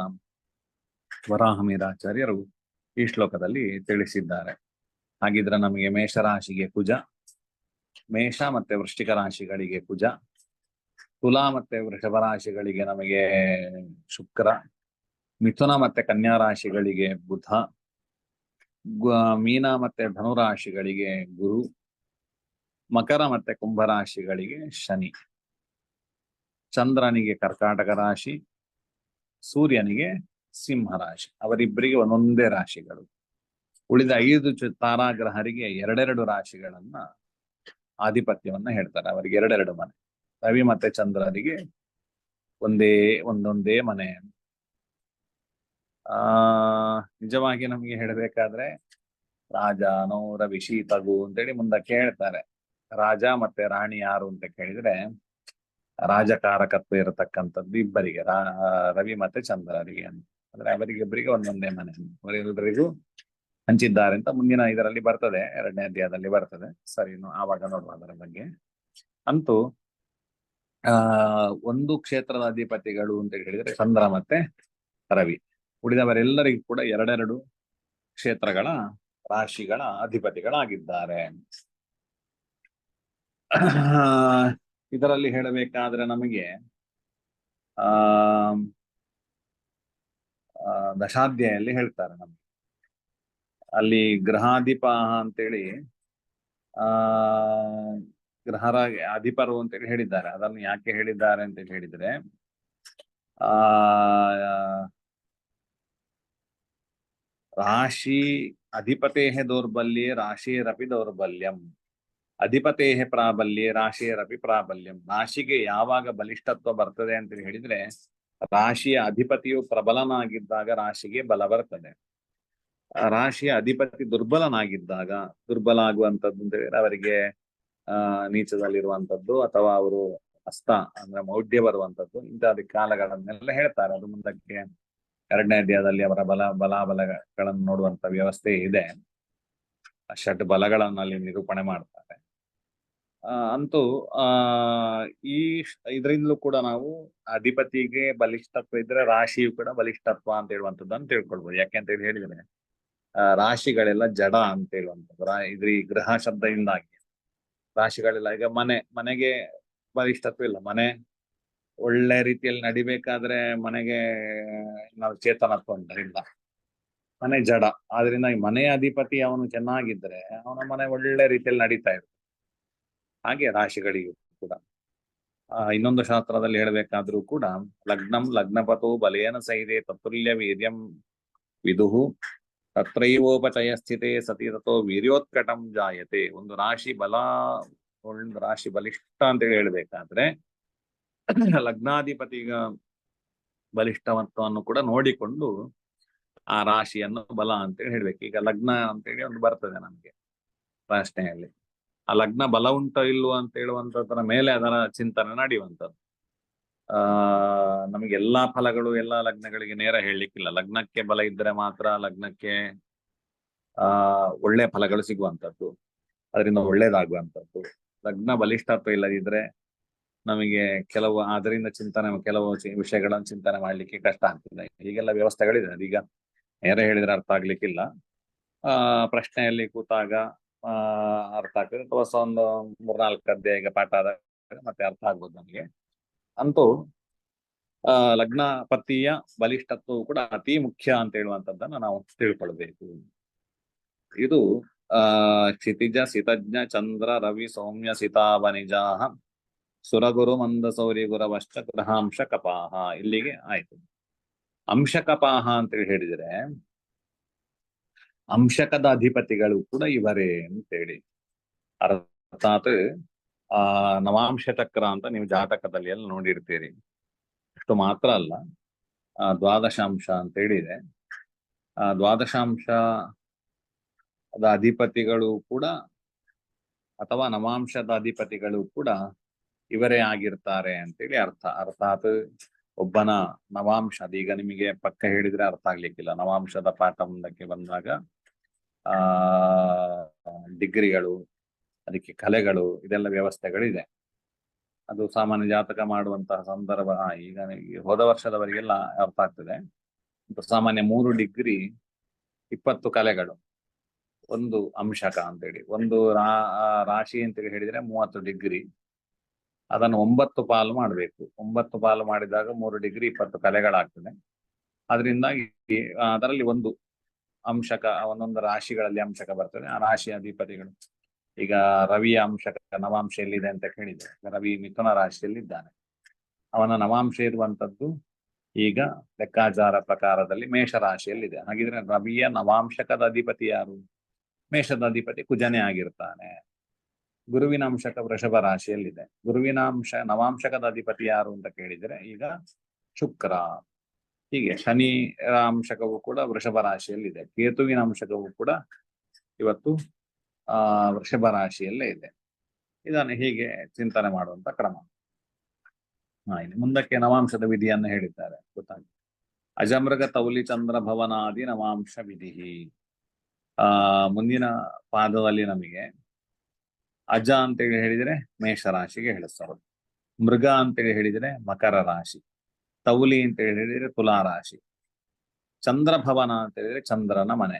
ವರಾಹಮಿರಾಚಾರ್ಯರು ಈ ಶ್ಲೋಕದಲ್ಲಿ ತಿಳಿಸಿದ್ದಾರೆ. ಹಾಗಿದ್ರೆ ನಮಗೆ ಮೇಷರಾಶಿಗೆ ಕುಜ, ಮೇಷ ಮತ್ತೆ ವೃಶ್ಚಿಕ ರಾಶಿಗಳಿಗೆ ಕುಜ, ತುಲಾ ಮತ್ತೆ ವೃಷಭ ರಾಶಿಗಳಿಗೆ ನಮಗೆ ಶುಕ್ರ, ಮಿಥುನ ಮತ್ತೆ ಕನ್ಯಾ ರಾಶಿಗಳಿಗೆ ಬುಧ, ಮೀನ ಮತ್ತೆ ಧನುರಾಶಿಗಳಿಗೆ ಗುರು, ಮಕರ ಮತ್ತೆ ಕುಂಭ ರಾಶಿಗಳಿಗೆ ಶನಿ, ಚಂದ್ರನಿಗೆ ಕರ್ಕಾಟಕ ರಾಶಿ, ಸೂರ್ಯನಿಗೆ ಸಿಂಹ ರಾಶಿ. ಅವರಿಬ್ಬರಿಗೆ ಒಂದೊಂದೇ ರಾಶಿಗಳು. ಉಳಿದ 5 ತಾರಾಗ್ರಹರಿಗೆ ಎರಡೆರಡು ರಾಶಿಗಳನ್ನ ಆಧಿಪತ್ಯವನ್ನ ಹೇಳ್ತಾರೆ. ಅವರಿಗೆ ಎರಡೆರಡು ಮನೆ. ರವಿ ಮತ್ತೆ ಚಂದ್ರನಿಗೆ ಒಂದೊಂದೇ ಮನೆ. ನಿಜವಾಗಿ ನಮಗೆ ಹೇಳಬೇಕಾದ್ರೆ ರಾಜನೋ ರವಿ ಶೀತಗು ಅಂತೇಳಿ ಮುಂದಕ್ಕೆ ಹೇಳ್ತಾರೆ. ರಾಜ ಮತ್ತೆ ರಾಣಿ ಯಾರು ಅಂತ ಕೇಳಿದ್ರೆ ರಾಜಕಾರಕತ್ವ ಇರತಕ್ಕಂಥದ್ದು ಇಬ್ಬರಿಗೆ, ರವಿ ಮತ್ತೆ ಚಂದ್ರರಿಗೆ ಅಂತ. ಅಂದ್ರೆ ಅವರಿಗಿಬ್ಬರಿಗೆ ಒಂದೊಂದೇ ಮನೆ, ಅವರೆಲ್ಲರಿಗೂ ಹಂಚಿದ್ದಾರೆ ಅಂತ ಮುಂದಿನ ಇದರಲ್ಲಿ ಬರ್ತದೆ, 2ನೇ ಅಧ್ಯಾಯದಲ್ಲಿ ಬರ್ತದೆ. ಸರಿ, ಆವಾಗ ನೋಡುವ ಅದರ ಬಗ್ಗೆ. ಅಂತೂ ಒಂದು ಕ್ಷೇತ್ರದ ಅಧಿಪತಿಗಳು ಅಂತ ಹೇಳಿದ್ರೆ ಚಂದ್ರ ಮತ್ತೆ ರವಿ. ಉಳಿದವರೆಲ್ಲರಿಗೂ ಕೂಡ ಎರಡೆರಡು ಕ್ಷೇತ್ರಗಳ ರಾಶಿಗಳ ಅಧಿಪತಿಗಳಾಗಿದ್ದಾರೆ. ಇದರಲ್ಲಿ ಹೇಳಬೇಕಾದ್ರೆ ನಮಗೆ ದಶಾಧ್ಯಾಯಲ್ಲಿ ಹೇಳ್ತಾರೆ ನಮ್ಗೆ. ಅಲ್ಲಿ ಗ್ರಹಾಧಿಪ ಅಂತೇಳಿ ಗ್ರಹರ ಅಧಿಪರು ಅಂತೇಳಿ ಹೇಳಿದ್ದಾರೆ. ಅದನ್ನು ಯಾಕೆ ಹೇಳಿದ್ದಾರೆ ಅಂತ ಹೇಳಿದ್ರೆ ರಾಶಿ ಅಧಿಪತೇಹ ದೌರ್ಬಲ್ಯೆ ರಾಶಿರಪಿ ದೌರ್ಬಲ್ಯಂ, ಅಧಿಪತೇಹ ಪ್ರಾಬಲ್ಯೆ ರಾಶಿರಪಿ ಪ್ರಾಬಲ್ಯಂ. ರಾಶಿಗೆ ಯಾವಾಗ ಬಲಿಷ್ಠತ್ವ ಬರ್ತದೆ ಅಂತ ಹೇಳಿದ್ರೆ ರಾಶಿಯ ಅಧಿಪತಿಯು ಪ್ರಬಲನಾಗಿದ್ದಾಗ ರಾಶಿಗೆ ಬಲ ಬರ್ತದೆ. ರಾಶಿಯ ಅಧಿಪತಿ ದುರ್ಬಲನಾಗಿದ್ದಾಗ, ದುರ್ಬಲ ಆಗುವಂಥದ್ದು ಅಂತ ಹೇಳಿದ್ರೆ ಅವರಿಗೆ ನೀಚದಲ್ಲಿರುವಂಥದ್ದು ಅಥವಾ ಅವರು ಹಸ್ತ ಅಂದ್ರೆ ಮೌಢ್ಯ ಬರುವಂಥದ್ದು, ಇಂತಹ ಕಾಲಗಳನ್ನೆಲ್ಲ ಹೇಳ್ತಾರೆ. ಅದು ಮುಂದಕ್ಕೆ 2ನೇ ಅಧ್ಯಾಯದಲ್ಲಿ ಅವರ ಬಲಾಬಲಗಳನ್ನು ನೋಡುವಂತ ವ್ಯವಸ್ಥೆ ಇದೆ. ಷಡ್ ಬಲಗಳನ್ನು ಅಲ್ಲಿ ನಿರೂಪಣೆ ಮಾಡ್ತಾರೆ. ಅಂತೂ ಇದರಿಂದಲೂ ಕೂಡ ನಾವು ಅಧಿಪತಿಗೆ ಬಲಿಷ್ಠತ್ವ ಇದ್ರೆ ರಾಶಿಯು ಕೂಡ ಬಲಿಷ್ಠತ್ವ ಅಂತ ಹೇಳುವಂಥದ್ದನ್ನು ತಿಳ್ಕೊಳ್ಬಹುದು. ಯಾಕೆ ಅಂತ ಹೇಳಿದ್ರೆ ರಾಶಿಗಳೆಲ್ಲ ಜಡ ಅಂತ ಹೇಳುವಂಥದ್ದು ಇದ್ರ ಈ ಗ್ರಹ ಶಬ್ದದಿಂದಾಗಿ ರಾಶಿಗಳೆಲ್ಲ. ಈಗ ಮನೆಗೆ ಬಲಿಷ್ಠತ್ವ ಇಲ್ಲ. ಮನೆ ಒಳ್ಳೆ ರೀತಿಯಲ್ಲಿ ನಡಿಬೇಕಾದ್ರೆ ಮನೆಗೆ ನಾವು ಚೇತನತ್ವ ಇಲ್ಲ. ಮನೆ ಜಡ. ಆದ್ರಿಂದ ಈ ಮನೆಯ ಅಧಿಪತಿ ಅವನು ಚೆನ್ನಾಗಿದ್ರೆ ಅವನ ಮನೆ ಒಳ್ಳೆ ರೀತಿಯಲ್ಲಿ ನಡೀತಾ ಇರುತ್ತೆ. ಹಾಗೆ ರಾಶಿಗಳಿಗೂ ಕೂಡ ಇನ್ನೊಂದು ಶಾಸ್ತ್ರದಲ್ಲಿ ಹೇಳಬೇಕಾದ್ರೂ ಕೂಡ ಲಗ್ನಂ ಲಗ್ನಪತೋ ಬಲೇನ ಸಹಿತೆ ತತ್ತುಲ್ಯ ವೀರ್ಯಂ ವಿದುಹು ತತ್ರೈವೋಪಚಯ ಸ್ಥಿತೆ ಸತಿ ತಥೋ ವೀರ್ಯೋತ್ಕಟಂ ಜಾಯತೆ. ಒಂದು ರಾಶಿ ಬಲಿಷ್ಠ ಅಂತೇಳಿ ಹೇಳ್ಬೇಕಾದ್ರೆ ಲಗ್ನಾಧಿಪತಿಗ ಬಲಿಷ್ಠತ್ವವನ್ನು ಕೂಡ ನೋಡಿಕೊಂಡು ಆ ರಾಶಿಯನ್ನು ಬಲ ಅಂತೇಳಿ ಹೇಳ್ಬೇಕು. ಈಗ ಲಗ್ನ ಅಂತೇಳಿ ಒಂದು ಬರ್ತದೆ ನಮ್ಗೆ ಪ್ರಶ್ನೆಯಲ್ಲಿ. ಆ ಲಗ್ನ ಬಲ ಉಂಟೋ ಇಲ್ವೋ ಅಂತ ಹೇಳುವಂತದ್ರ ಮೇಲೆ ಅದರ ಚಿಂತನೆ ನಡೆಯುವಂಥದ್ದು. ನಮಗೆ ಎಲ್ಲಾ ಫಲಗಳು ಎಲ್ಲಾ ಲಗ್ನಗಳಿಗೆ ನೇರ ಹೇಳಲಿಕ್ಕಿಲ್ಲ. ಲಗ್ನಕ್ಕೆ ಬಲ ಇದ್ರೆ ಮಾತ್ರ ಲಗ್ನಕ್ಕೆ ಒಳ್ಳೆ ಫಲಗಳು ಸಿಗುವಂಥದ್ದು, ಅದರಿಂದ ಒಳ್ಳೇದಾಗುವಂಥದ್ದು. ಲಗ್ನ ಬಲಿಷ್ಠತ್ವ ಇಲ್ಲದಿದ್ರೆ ನಮಗೆ ಕೆಲವು ವಿಷಯಗಳನ್ನು ಚಿಂತನೆ ಮಾಡ್ಲಿಕ್ಕೆ ಕಷ್ಟ ಆಗ್ತದೆ. ಹೀಗೆಲ್ಲ ವ್ಯವಸ್ಥೆಗಳಿದೆ. ಅದೀಗ ನೇರ ಹೇಳಿದ್ರೆ ಅರ್ಥ ಆಗ್ಲಿಕ್ಕಿಲ್ಲ. ಪ್ರಶ್ನೆಯಲ್ಲಿ ಕೂತಾಗ ಅರ್ಥ ಆಗ್ತದೆ, ಅಥವಾ ಒಂದು 3-4 ಅಧ್ಯಾಯ ಪಾಠ ಆದಾಗ ಮತ್ತೆ ಅರ್ಥ ಆಗ್ಬೋದು ನಮಗೆ. ಅಂತೂ ಲಗ್ನ ಪತಿಯ ಬಲಿಷ್ಠತ್ವವು ಕೂಡ ಅತಿ ಮುಖ್ಯ ಅಂತ ಹೇಳುವಂಥದ್ದನ್ನ ನಾವು ತಿಳ್ಕೊಳ್ಬೇಕು. ಇದು ಕ್ಷಿತಿಜ ಸಿತಜ್ಞ ಚಂದ್ರ ರವಿ ಸೌಮ್ಯ ಸಿತಾವನಿಜಾ ಸುರಗುರು ಮಂದ ಸೌರಿ ಗುರವಶ್ಚ ಗ್ರಹಾಂಶ ಕಪಾಹ. ಇಲ್ಲಿಗೆ ಆಯ್ತು. ಅಂಶಕಪಾಹ ಅಂತೇಳಿ ಹೇಳಿದ್ರೆ ಅಂಶಕದ ಅಧಿಪತಿಗಳು ಕೂಡ ಇವರೇ ಅಂತೇಳಿ. ಅರ್ಥಾತ್ ನವಾಂಶ ಚಕ್ರ ಅಂತ ನೀವು ಜಾತಕದಲ್ಲಿ ಎಲ್ಲ ನೋಡಿರ್ತೀರಿ. ಅಷ್ಟು ಮಾತ್ರ ಅಲ್ಲ, ದ್ವಾದಶಾಂಶ ಅಂತ ಹೇಳಿದೆ. ದ್ವಾದಶಾಂಶದ ಅಧಿಪತಿಗಳು ಕೂಡ ಅಥವಾ ನವಾಂಶದ ಅಧಿಪತಿಗಳು ಕೂಡ ಇವರೇ ಆಗಿರ್ತಾರೆ ಅಂತೇಳಿ ಅರ್ಥ. ಅರ್ಥಾತ್ ಒಬ್ಬನ ನವಾಂಶ, ಅದೀಗ ನಿಮಗೆ ಪಕ್ಕ ಹೇಳಿದ್ರೆ ಅರ್ಥ ಆಗ್ಲಿಕ್ಕಿಲ್ಲ. ನವಾಂಶದ ಪಾಠ ಮುಂದಕ್ಕೆ ಬಂದಾಗ ಡಿಗ್ರಿಗಳು, ಅದಕ್ಕೆ ಕಲೆಗಳು, ಇದೆಲ್ಲ ವ್ಯವಸ್ಥೆಗಳಿದೆ. ಅದು ಸಾಮಾನ್ಯ ಜಾತಕ ಮಾಡುವಂತಹ ಸಂದರ್ಭ ಈಗ ಹೋದ ವರ್ಷದವರಿಗೆಲ್ಲ ಅರ್ಥ ಆಗ್ತದೆ. ಸಾಮಾನ್ಯ 3 ಡಿಗ್ರಿ 20 ಕಲೆಗಳು, ಒಂದು ಅಂಶಕ ಅಂತೇಳಿ, ಒಂದು ರಾಶಿ ಅಂತೇಳಿ ಹೇಳಿದ್ರೆ 30 ಡಿಗ್ರಿ. ಅದನ್ನು 9 ಪಾಲು ಮಾಡಬೇಕು. 9 ಪಾಲು ಮಾಡಿದಾಗ 3 ಡಿಗ್ರಿ 20 ಕಲೆಗಳಾಗ್ತದೆ. ಅದರಿಂದಾಗಿ ಅದರಲ್ಲಿ ಒಂದು ಅಂಶಕ, ಒಂದೊಂದು ರಾಶಿಗಳಲ್ಲಿ ಅಂಶಕ ಬರ್ತದೆ. ಆ ರಾಶಿಯ ಅಧಿಪತಿಗಳು, ಈಗ ರವಿಯ ಅಂಶಕ ನವಾಂಶ ಎಲ್ಲಿದೆ ಅಂತ ಕೇಳಿದ್ರೆ, ರವಿ ಮಿಥುನ ರಾಶಿಯಲ್ಲಿದ್ದಾನೆ. ಅವನ ನವಾಂಶ ಇರುವಂತದ್ದು ಈಗ ಲೆಕ್ಕಾಚಾರ ಪ್ರಕಾರದಲ್ಲಿ ಮೇಷರಾಶಿಯಲ್ಲಿದೆ. ಹಾಗಿದ್ರೆ ರವಿಯ ನವಾಂಶಕದ ಅಧಿಪತಿ ಯಾರು? ಮೇಷದ ಅಧಿಪತಿ ಕುಜನೇ ಆಗಿರ್ತಾನೆ. ಗುರುವಿನ ಅಂಶಕ ವೃಷಭ ರಾಶಿಯಲ್ಲಿದೆ. ಗುರುವಿನ ಅಂಶ ನವಾಂಶಕದ ಅಧಿಪತಿ ಯಾರು ಅಂತ ಕೇಳಿದ್ರೆ ಈಗ ಶುಕ್ರ. ಹೀಗೆ ಶನಿ ಅಂಶಕವು ಕೂಡ ವೃಷಭ ರಾಶಿಯಲ್ಲಿದೆ. ಕೇತುವಿನ ಅಂಶಕವು ಕೂಡ ಇವತ್ತು ವೃಷಭ ರಾಶಿಯಲ್ಲೇ ಇದೆ. ಇದನ್ನು ಹೀಗೆ ಚಿಂತನೆ ಮಾಡುವಂತ ಕ್ರಮ. ಇಲ್ಲಿ ಮುಂದಕ್ಕೆ ನವಾಂಶದ ವಿಧಿಯನ್ನು ಹೇಳಿದ್ದಾರೆ, ಗೊತ್ತಾಗಿ. ಅಜಮೃಗ ತೌಲಿ ಚಂದ್ರ ಭವನಾದಿ ನವಾಂಶ ವಿಧಿ. ಮುಂದಿನ ಪಾದದಲ್ಲಿ ನಮಗೆ ಅಜ ಅಂತೇಳಿ ಹೇಳಿದ್ರೆ ಮೇಷರಾಶಿಗೆ ಹೇಳಿಸ್ತಾರೆ. ಮೃಗ ಅಂತೇಳಿ ಹೇಳಿದ್ರೆ ಮಕರ ರಾಶಿ. ತೌಲಿ ಅಂತೇಳಿ ಹೇಳಿದ್ರೆ ತುಲಾ ರಾಶಿ. ಚಂದ್ರಭವನ ಅಂತ ಹೇಳಿದ್ರೆ ಚಂದ್ರನ ಮನೆ.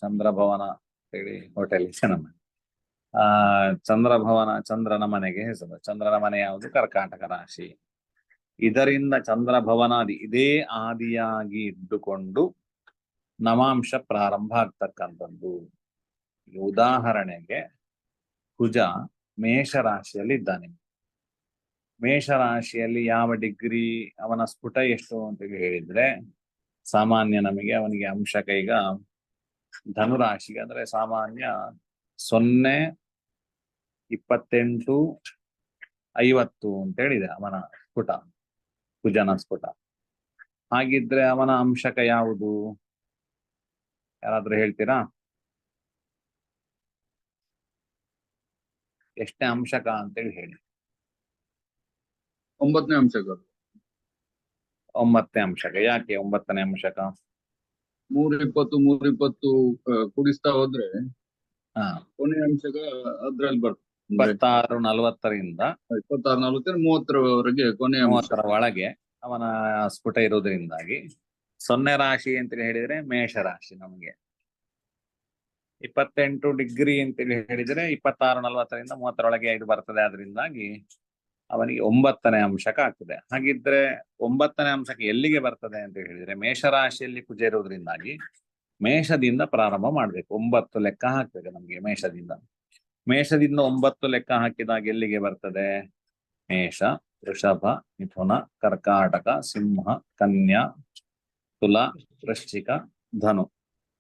ಚಂದ್ರಭವನ ಅಂತೇಳಿ ಹೋಟೆಲ್ ಮನೆ. ಚಂದ್ರಭವನ ಚಂದ್ರನ ಮನೆಗೆ ಹೆಸರು. ಚಂದ್ರನ ಮನೆ ಯಾವುದು? ಕರ್ಕಾಟಕ ರಾಶಿ. ಇದರಿಂದ ಚಂದ್ರಭವನಾದಿ ಇದೇ ಆದಿಯಾಗಿ ಇದ್ದುಕೊಂಡು ನವಾಂಶ ಪ್ರಾರಂಭ ಆಗ್ತಕ್ಕಂಥದ್ದು. ಉದಾಹರಣೆಗೆ ಕುಜ ಮೇಷರಾಶಿಯಲ್ಲಿ ಇದ್ದಾನೆ. ಮೇಷರಾಶಿಯಲ್ಲಿ ಯಾವ ಡಿಗ್ರಿ, ಅವನ ಸ್ಫುಟ ಎಷ್ಟು ಅಂತ ಹೇಳಿದ್ರೆ ಸಾಮಾನ್ಯ ನಮಗೆ ಅವನಿಗೆ ಅಂಶಕ ಈಗ ಧನುರಾಶಿಗೆ ಅಂದ್ರೆ ಸಾಮಾನ್ಯ 0, 28, 50 ಅಂತ ಹೇಳಿದೆ ಅವನ ಸ್ಫುಟ, ಕುಜನ ಸ್ಫುಟ. ಹಾಗಿದ್ರೆ ಅವನ ಅಂಶಕ ಯಾವುದು? ಯಾರಾದ್ರೂ ಹೇಳ್ತೀರಾ? ಎಷ್ಟನೇ ಅಂಶಕ ಅಂತೇಳಿ ಹೇಳಿ. 9ನೇ ಅಂಶಕ. 9ನೇ ಅಂಶಕ. ಯಾಕೆ 9ನೇ ಅಂಶಕ? 320 ಕೂಡಿಸ್ತಾ ಹೋದ್ರೆ ಕೊನೆಯ ಅಂಶಕ ಅದ್ರಲ್ಲಿ ಬರ್ತದೆ. 26, 40ರಿಂದ 26, 40, 30ರವರೆಗೆ ಕೊನೆಯ 30ರ ಒಳಗೆ ಅವನ ಸ್ಫುಟ ಇರುವುದರಿಂದಾಗಿ 0 ರಾಶಿ ಅಂತೇಳಿ ಹೇಳಿದ್ರೆ ಮೇಷರಾಶಿ ನಮಗೆ. 28 ಡಿಗ್ರಿ ಅಂತೇಳಿ ಹೇಳಿದ್ರೆ 26, 40ರಿಂದ 30ರೊಳಗೆ ಇದು ಬರ್ತದೆ. ಅದರಿಂದಾಗಿ ಅವನಿಗೆ 9ನೇ ಅಂಶಕ ಆಗ್ತದೆ. ಹಾಗಿದ್ರೆ 9ನೇ ಅಂಶಕ್ಕೆ ಎಲ್ಲಿಗೆ ಬರ್ತದೆ ಅಂತ ಹೇಳಿದ್ರೆ ಮೇಷರಾಶಿಯಲ್ಲಿ ಕುಜ ಇರುವುದರಿಂದಾಗಿ ಮೇಷದಿಂದ ಪ್ರಾರಂಭ ಮಾಡ್ಬೇಕು. 9 ಲೆಕ್ಕ ಹಾಕ್ಬೇಕು ನಮ್ಗೆ ಮೇಷದಿಂದ. ಮೇಷದಿಂದ 9 ಲೆಕ್ಕ ಹಾಕಿದಾಗ ಎಲ್ಲಿಗೆ ಬರ್ತದೆ? ಮೇಷ, ವೃಷಭ, ಮಿಥುನ, ಕರ್ಕಾಟಕ, ಸಿಂಹ, ಕನ್ಯಾ, ತುಲಾ, ವೃಶ್ಚಿಕ, ಧನು.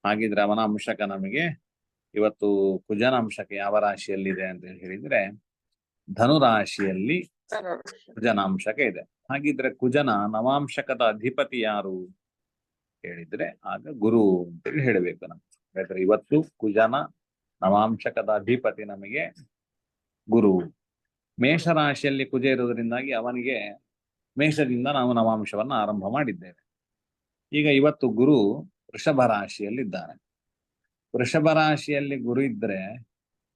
ಹಾಗಿದ್ರೆ ಅವನ ಅಂಶಕ ನಮಗೆ ಇವತ್ತು ಕುಜನ ಅಂಶಕ ಯಾವ ರಾಶಿಯಲ್ಲಿದೆ ಅಂತ ಹೇಳಿದ್ರೆ ಧನು ರಾಶಿಯಲ್ಲಿ ಕುಜನ ಅಂಶಕ ಇದೆ. ಹಾಗಿದ್ರೆ ಕುಜನ ನವಾಂಶಕದ ಅಧಿಪತಿ ಯಾರು ಹೇಳಿದ್ರೆ ಆಗ ಗುರು ಅಂತೇಳಿ ಹೇಳಬೇಕು ನಾವು. ಯಾಕಂದ್ರೆ ಇವತ್ತು ಕುಜನ ನವಾಂಶಕದ ಅಧಿಪತಿ ನಮಗೆ ಗುರು. ಮೇಷರಾಶಿಯಲ್ಲಿ ಕುಜ ಇರುವುದರಿಂದಾಗಿ ಅವನಿಗೆ ಮೇಷದಿಂದ ನಾವು ನವಾಂಶವನ್ನು ಆರಂಭ ಮಾಡಿದ್ದೇವೆ. ಈಗ ಇವತ್ತು ಗುರು ವೃಷಭ ರಾಶಿಯಲ್ಲಿದ್ದಾನೆ. ವೃಷಭ ರಾಶಿಯಲ್ಲಿ ಗುರು ಇದ್ರೆ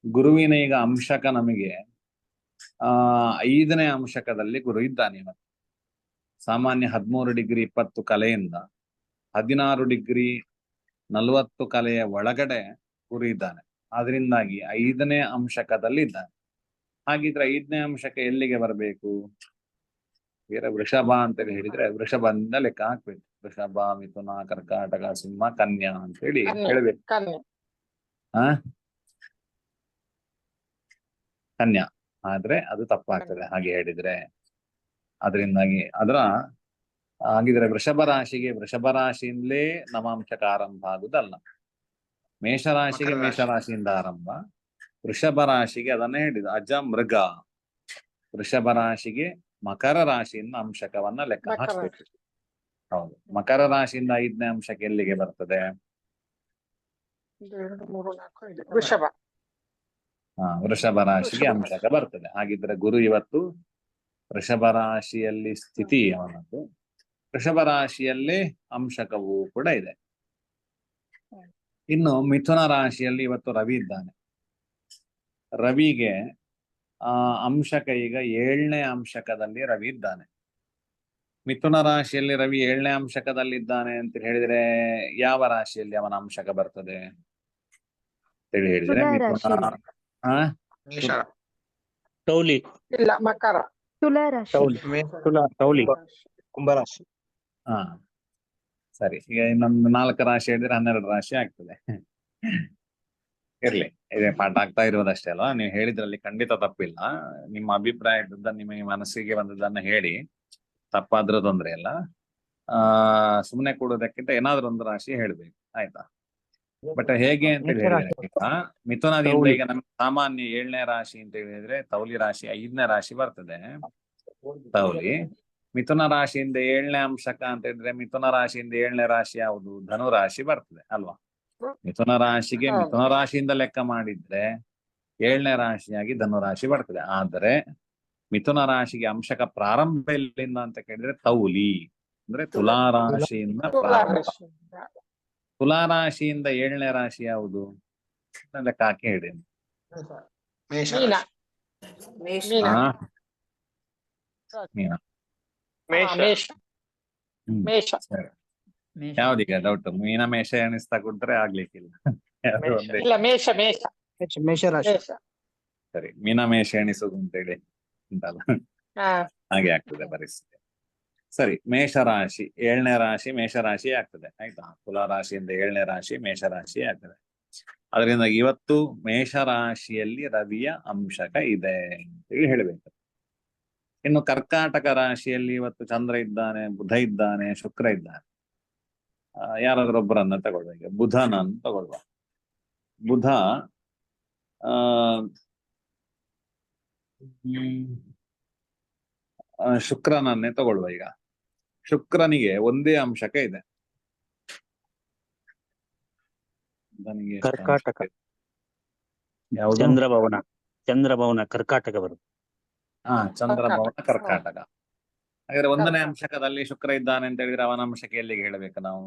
ಗುರುವಿನ ಈಗ ಅಂಶಕ ನಮಗೆ 5ನೇ ಅಂಶಕದಲ್ಲಿ ಗುರು ಇದ್ದಾನೆ. ಇವತ್ತು ಸಾಮಾನ್ಯ 13 ಡಿಗ್ರಿ 20 ಕಲೆಯಿಂದ 16 ಡಿಗ್ರಿ 40 ಕಲೆಯ ಒಳಗಡೆ ಗುರು ಇದ್ದಾನೆ. ಆದ್ರಿಂದಾಗಿ 5ನೇ ಅಂಶಕದಲ್ಲಿ ಇದ್ದಾನೆ. ಹಾಗಿದ್ರೆ 5ನೇ ಅಂಶಕ ಎಲ್ಲಿಗೆ ಬರಬೇಕು? ಬೇರೆ ವೃಷಭ ಅಂತೇಳಿ ಹೇಳಿದ್ರೆ ವೃಷಭದಿಂದ ಲೆಕ್ಕ ಹಾಕ್ಬೇಕು. ವೃಷಭ, ಮಿಥುನ, ಕರ್ಕಾಟಕ, ಸಿಂಹ, ಕನ್ಯಾ ಅಂತ ಹೇಳಿ ಹೇಳ್ಬೇಕು. ಕನ್ಯಾ ಆದ್ರೆ ಅದು ತಪ್ಪಾಗ್ತದೆ ಹಾಗೆ ಹೇಳಿದ್ರೆ. ಅದರಿಂದಾಗಿ ಹಾಗಿದ್ರೆ ವೃಷಭ ರಾಶಿಯಿಂದಲೇ ನವಾಂಶಕ ಆರಂಭ ಆಗುದಲ್ಲ. ಮೇಷರಾಶಿಗೆ ಮೇಷರಾಶಿಯಿಂದ ಆರಂಭ. ವೃಷಭ ರಾಶಿಗೆ ಅದನ್ನೇ ಹೇಳಿದ ಅಜ ಮೃಗ. ವೃಷಭ ರಾಶಿಗೆ ಮಕರ ರಾಶಿಯಿಂದ ಅಂಶಕವನ್ನ ಲೆಕ್ಕ ಮಕರ. ಹಾಕ್ಬೇಕು. ಹೌದು, ಮಕರ ರಾಶಿಯಿಂದ 5ನೇ ಅಂಶಕ್ಕೆ ಎಲ್ಲಿಗೆ ಬರ್ತದೆ? 1, 2, 3, 4, 5 ವೃಷಭ. ವೃಷಭ ರಾಶಿಗೆ ವೃಷಭ. ಅಂಶಕ ಬರ್ತದೆ. ಹಾಗಿದ್ರೆ ಗುರು ಇವತ್ತು ವೃಷಭ ರಾಶಿಯಲ್ಲಿ ಸ್ಥಿತಿ ಅವನದ್ದು, ವೃಷಭ ರಾಶಿಯಲ್ಲಿ ಅಂಶಕವೂ ಕೂಡ ಇದೆ. ಇನ್ನು ಮಿಥುನ ರಾಶಿಯಲ್ಲಿ ಇವತ್ತು ರವಿ ಇದ್ದಾನೆ. ರವಿಗೆ ಅಂಶಕ ಈಗ 7ನೇ ಅಂಶಕದಲ್ಲಿ ರವಿ ಇದ್ದಾನೆ. ಮಿಥುನ ರಾಶಿಯಲ್ಲಿ ರವಿ 7ನೇ ಅಂಶಕದಲ್ಲಿದ್ದಾನೆ ಅಂತ ಹೇಳಿದ್ರೆ ಯಾವ ರಾಶಿಯಲ್ಲಿ ಅವನ ಅಂಶಕ ಬರ್ತದೆ ಅಂತ ಹೇಳಿದ್ರೆ ತುಲಾ ಮಿಥುನ ರಾಶಿಯಲ್ಲಿ. ಟೌಲಿ ಇಲ್ಲ ಮಕರ. ತುಲಾ ರಾಶಿ. ಟೌಲಿ ಕುಂಭರಾಶಿ. ಸರಿ, ಈಗ ಇನ್ನೊಂದು 4 ರಾಶಿ ಹೇಳಿದ್ರೆ 12 ರಾಶಿ ಆಗ್ತದೆ. ಇರ್ಲಿ, ಇದೇ ಪಾಠ ಆಗ್ತಾ ಇರೋದಷ್ಟೇ ಅಲ್ವಾ? ನೀವು ಹೇಳಿದ್ರಲ್ಲಿ ಖಂಡಿತ ತಪ್ಪಿಲ್ಲ. ನಿಮ್ಮ ಅಭಿಪ್ರಾಯದ ನಿಮಗೆ ಮನಸ್ಸಿಗೆ ಬಂದದನ್ನ ಹೇಳಿ, ತಪ್ಪಾದ್ರೂ ತೊಂದ್ರೆ ಇಲ್ಲ. ಸುಮ್ನೆ ಕೂಡೋದಕ್ಕಿಂತ ಏನಾದ್ರೂ ಒಂದು ರಾಶಿ ಹೇಳ್ಬೇಕು, ಆಯ್ತಾ? ಬಟ್ ಹೇಗೆ ಅಂತ ಹೇಳಿದ್ರೆ ಈಗ ಮಿಥುನದಿಂದ ಈಗ ನಮ್ಗೆ ಸಾಮಾನ್ಯ 7ನೇ ರಾಶಿ ಅಂತ ಹೇಳಿದ್ರೆ ತೌಲಿ ರಾಶಿ 5ನೇ ರಾಶಿ ಬರ್ತದೆ. ತೌಲಿ ಮಿಥುನ ರಾಶಿಯಿಂದ 7ನೇ ಅಂಶಕ ಅಂತ ಹೇಳಿದ್ರೆ ಮಿಥುನ ರಾಶಿಯಿಂದ 7ನೇ ರಾಶಿ ಯಾವುದು? ಧನು ರಾಶಿ ಬರ್ತದೆ ಅಲ್ವಾ? ಮಿಥುನ ರಾಶಿಗೆ ಮಿಥುನ ರಾಶಿಯಿಂದ ಲೆಕ್ಕ ಮಾಡಿದ್ರೆ 7ನೇ ರಾಶಿಯಾಗಿ ಧನು ರಾಶಿ ಬರ್ತದೆ. ಆದ್ರೆ ಮಿಥುನ ರಾಶಿಗೆ ಅಂಶಕ ಪ್ರಾರಂಭ ಎಲ್ಲಿಂದ ಅಂತ ಕೇಳಿದ್ರೆ ತೌಲಿ ಅಂದ್ರೆ ತುಲಾ ರಾಶಿಯಿಂದ ಪ್ರಾರಂಭ. ತುಲಾ ರಾಶಿಯಿಂದ 7ನೇ ರಾಶಿ ಯಾವುದು ಲೆಕ್ಕ ಹಾಕಿ ಹೇಳಿ. ಮೀನ. ಮೀನ. ಮೀನ. ಮೇಷ. ಮೇಷ. ಸರಿ, ಯಾವ್ದೀಗ ಡೌಟ್? ಮೀನ ಮೇಷ ಎಣಿಸ್ತಾ ಕೊಟ್ರೆ ಆಗ್ಲಿಕ್ಕಿಲ್ಲ. ಯಾವ್ದು ಒಂದೇ. ಇಲ್ಲ ಮೇಷ. ಮೇಷ. ಮೇಷರಾಶಿ. ಮೇಷ. ಸರಿ, ಮೀನ ಮೇಷ ಎಣಿಸೋದು ಅಂತೇಳಿ ಉಂಟಲ್ಲ, ಹಾಗೆ ಆಗ್ತದೆ ಪರಿಸ್ಥಿತಿ. ಸರಿ, ಮೇಷರಾಶಿ 7ನೇ ರಾಶಿ ಮೇಷರಾಶಿ ಆಗ್ತದೆ, ಆಯ್ತಾ? ತುಲಾ ರಾಶಿಯಿಂದ 7ನೇ ರಾಶಿ ಮೇಷರಾಶಿ ಆಗ್ತದೆ. ಅದರಿಂದ ಇವತ್ತು ಮೇಷರಾಶಿಯಲ್ಲಿ ರವಿಯ ಅಂಶಕ ಇದೆ ಅಂತೇಳಿ ಹೇಳ್ಬೇಕು. ಇನ್ನು ಕರ್ಕಾಟಕ ರಾಶಿಯಲ್ಲಿ ಇವತ್ತು ಚಂದ್ರ ಇದ್ದಾನೆ, ಬುಧ ಇದ್ದಾನೆ, ಶುಕ್ರ ಇದ್ದಾನೆ. ಯಾರಾದ್ರೂ ಒಬ್ಬರನ್ನ ತಗೊಳ್ಳುವ. ಈಗ ಬುಧನನ್ನು ತಗೊಳ್ಳುವ. ಬುಧ ಶುಕ್ರನನ್ನೇ ತಗೊಳ್ಳುವ. ಈಗ ಶುಕ್ರನಿಗೆ ಒಂದೇ ಅಂಶಕ ಇದೆ. ಬುಧನಿಗೆ ಎಷ್ಟು ಕರ್ಕಾಟಕ. ಅಂಶಕ ಇದೆ? ಯಾವುದು? ಚಂದ್ರಭವನ ಕರ್ಕಾಟಕ ಬರುತ್ತೆ. ಚಂದ್ರಭವನ ಕರ್ಕಾಟಕ. ಹಾಗಾದ್ರೆ 1ನೇ ಅಂಶಕದಲ್ಲಿ ಶುಕ್ರ ಇದ್ದಾನೆ ಅಂತ ಹೇಳಿದ್ರೆ ಅವನ ಅಂಶಕ್ಕೆ ಎಲ್ಲಿಗೆ ಹೇಳಬೇಕು ನಾವು?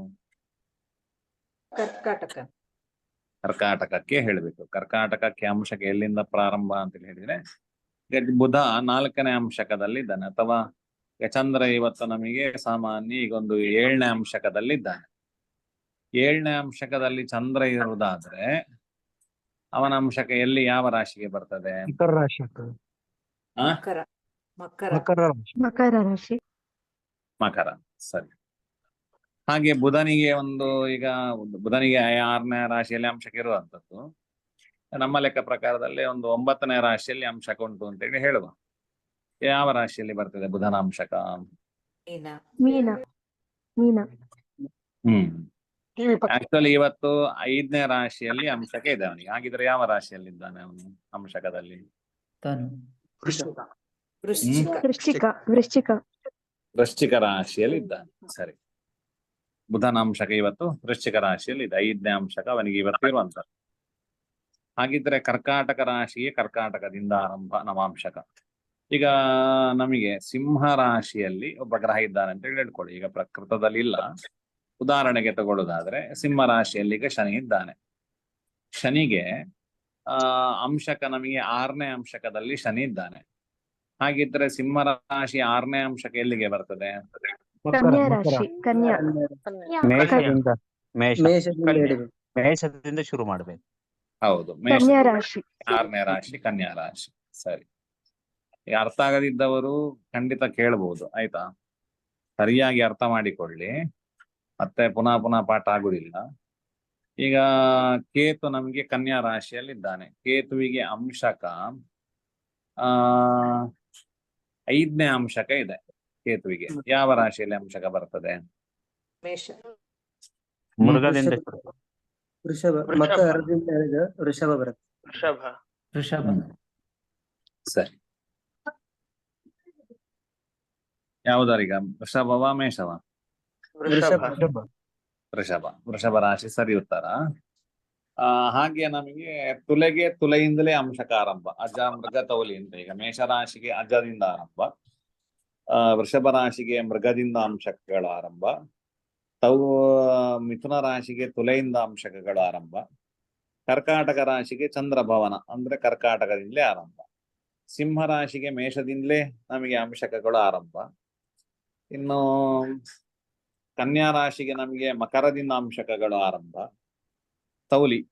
ಕರ್ಕಾಟಕಕ್ಕೆ ಹೇಳಬೇಕು. ಕರ್ಕಾಟಕಕ್ಕೆ ಅಂಶಕ ಎಲ್ಲಿಂದ ಪ್ರಾರಂಭ ಅಂತ ಹೇಳಿದ್ರೆ ಬುಧ 4ನೇ ಅಂಶಕದಲ್ಲಿ ಇದ್ದಾನೆ, ಅಥವಾ ಚಂದ್ರ ಇವತ್ತು ನಮಗೆ ಸಾಮಾನ್ಯ ಈಗ ಒಂದು 7ನೇ ಅಂಶಕದಲ್ಲಿ ಇದ್ದಾನೆ. 7ನೇ ಅಂಶಕದಲ್ಲಿ ಚಂದ್ರ ಇರುವುದಾದ್ರೆ ಅವನ ಅಂಶಕ ಎಲ್ಲಿ ಯಾವ ರಾಶಿಗೆ ಬರ್ತದೆ? ಮಕರ ರಾಶಿ ಆಗ್ತದೆ. ಮಕರ ರಾಶಿ. ಮಕರ ರಾಶಿ. ಮಕರ. ಸರಿ. ಹಾಗೆ ಬುಧನಿಗೆ ಈಗ ಬುಧನಿಗೆ 6ನೇ ರಾಶಿಯಲ್ಲಿ ಅಂಶಕ ಇರುವಂತದ್ದು. ನಮ್ಮ ಲೆಕ್ಕ ಪ್ರಕಾರದಲ್ಲಿ ಒಂದು 9ನೇ ರಾಶಿಯಲ್ಲಿ ಅಂಶಕ ಉಂಟು ಅಂತೇಳಿ ಹೇಳುವ. ಯಾವ ರಾಶಿಯಲ್ಲಿ ಬರ್ತದೆ ಬುಧನ ಅಂಶಕ? ಮೀನ. ಮೀನ. ಆಕ್ಚುಲಿ ಇವತ್ತು 5ನೇ ರಾಶಿಯಲ್ಲಿ ಅಂಶಕ ಇದೆ ಅವನಿಗೆ. ಹಾಗಿದ್ರೆ ಯಾವ ರಾಶಿಯಲ್ಲಿ ಇದ್ದಾನೆ ಅವನು ಅಂಶಕದಲ್ಲಿ? ವೃಶ್ಚಿಕ. ವೃಶ್ಚಿಕ. ವೃಶ್ಚಿಕ ರಾಶಿಯಲ್ಲಿ ಇದ್ದಾನೆ. ಸರಿ, ಬುಧನ ಅಂಶಕ ಇವತ್ತು ವೃಶ್ಚಿಕ ರಾಶಿಯಲ್ಲಿ ಇದೆ. 5ನೇ ಅಂಶಕ ಅವನಿಗೆ ಇವತ್ತು ಇರುವಂತ. ಹಾಗಿದ್ರೆ ಕರ್ಕಾಟಕ ರಾಶಿಗೆ ಕರ್ಕಾಟಕದಿಂದ ಆರಂಭ ನವಾಂಶಕ. ಈಗ ನಮಗೆ ಸಿಂಹ ರಾಶಿಯಲ್ಲಿ ಒಬ್ಬ ಗ್ರಹ ಇದ್ದಾನೆ ಅಂತ ಹೇಳ್ಕೊಳ್ಳಿ. ಈಗ ಪ್ರಕೃತದಲ್ಲಿ ಇಲ್ಲ, ಉದಾಹರಣೆಗೆ ತಗೊಳ್ಳೋದಾದ್ರೆ ಸಿಂಹ ರಾಶಿಯಲ್ಲಿ ಈಗ ಶನಿ ಇದ್ದಾನೆ. ಶನಿಗೆ ಅಂಶಕ ನಮಗೆ 6ನೇ ಅಂಶಕದಲ್ಲಿ ಶನಿ ಇದ್ದಾನೆ. ಹಾಗಿದ್ರೆ ಸಿಂಹ ರಾಶಿ 6ನೇ ಅಂಶಕ ಎಲ್ಲಿಗೆ ಬರ್ತದೆ? ಕನ್ಯಾ ರಾಶಿ. ಕನ್ಯಾ. ಮೇಷದಿಂದ ಶುರು ಮಾಡ್ಬೇಕು. ಹೌದು, ಕನ್ಯಾ ರಾಶಿ. 6ನೇ ರಾಶಿ ಕನ್ಯಾ ರಾಶಿ. ಸರಿ, ಅರ್ಥ ಆಗದಿದ್ದವರು ಖಂಡಿತ ಕೇಳಬಹುದು, ಆಯ್ತಾ? ಸರಿಯಾಗಿ ಅರ್ಥ ಮಾಡಿಕೊಳ್ಳಿ, ಮತ್ತೆ ಪುನಃ ಪುನಃ ಪಾಠ ಆಗುದಿಲ್ಲ. ಈಗ ಕೇತು ನಮಗೆ ಕನ್ಯಾ ರಾಶಿಯಲ್ಲಿ ಇದ್ದಾನೆ. ಕೇತುವಿಗೆ ಅಂಶಕ 5ನೇ ಅಂಶಕ ಇದೆ. ಕೇತುವಿಗೆ ಯಾವ ರಾಶಿಯಲ್ಲಿ ಅಂಶಕ ಬರ್ತದೆ? ಮೃಗದಿಂದ ವೃಷಭ. ಮಕರದಿಂದ ವೃಷಭ ಬರುತ್ತೆ. ಸರಿ, ಯಾವುದರೀಗ ವೃಷಭವ ಮೇಷವ? ವೃಷಭ. ವೃಷಭ ರಾಶಿ ಸರಿ ಉತ್ತರ. ಹಾಗೆ ನಮಗೆ ತುಲೆಗೆ ತುಲೆಯಿಂದಲೇ ಅಂಶಕ ಆರಂಭ, ಅಜ ಮೃಗ ತೌಲಿ ಅಂತ. ಈಗ ಮೇಷರಾಶಿಗೆ ಅಜದಿಂದ ಆರಂಭ, ವೃಷಭ ರಾಶಿಗೆ ಮೃಗದಿಂದ ಅಂಶಕಗಳ ಆರಂಭ, ಮಿಥುನ ರಾಶಿಗೆ ತುಲೆಯಿಂದ ಅಂಶಕಗಳ ಆರಂಭ, ಕರ್ಕಾಟಕ ರಾಶಿಗೆ ಚಂದ್ರ ಭವನ ಅಂದ್ರೆ ಕರ್ಕಾಟಕದಿಂದಲೇ ಆರಂಭ, ಸಿಂಹ ರಾಶಿಗೆ ಮೇಷದಿಂದಲೇ ನಮಗೆ ಅಂಶಕಗಳು ಆರಂಭ, ಇನ್ನು ಕನ್ಯಾ ರಾಶಿಗೆ ನಮಗೆ ಮಕರದಿಂದ ಅಂಶಕಗಳು ಆರಂಭ,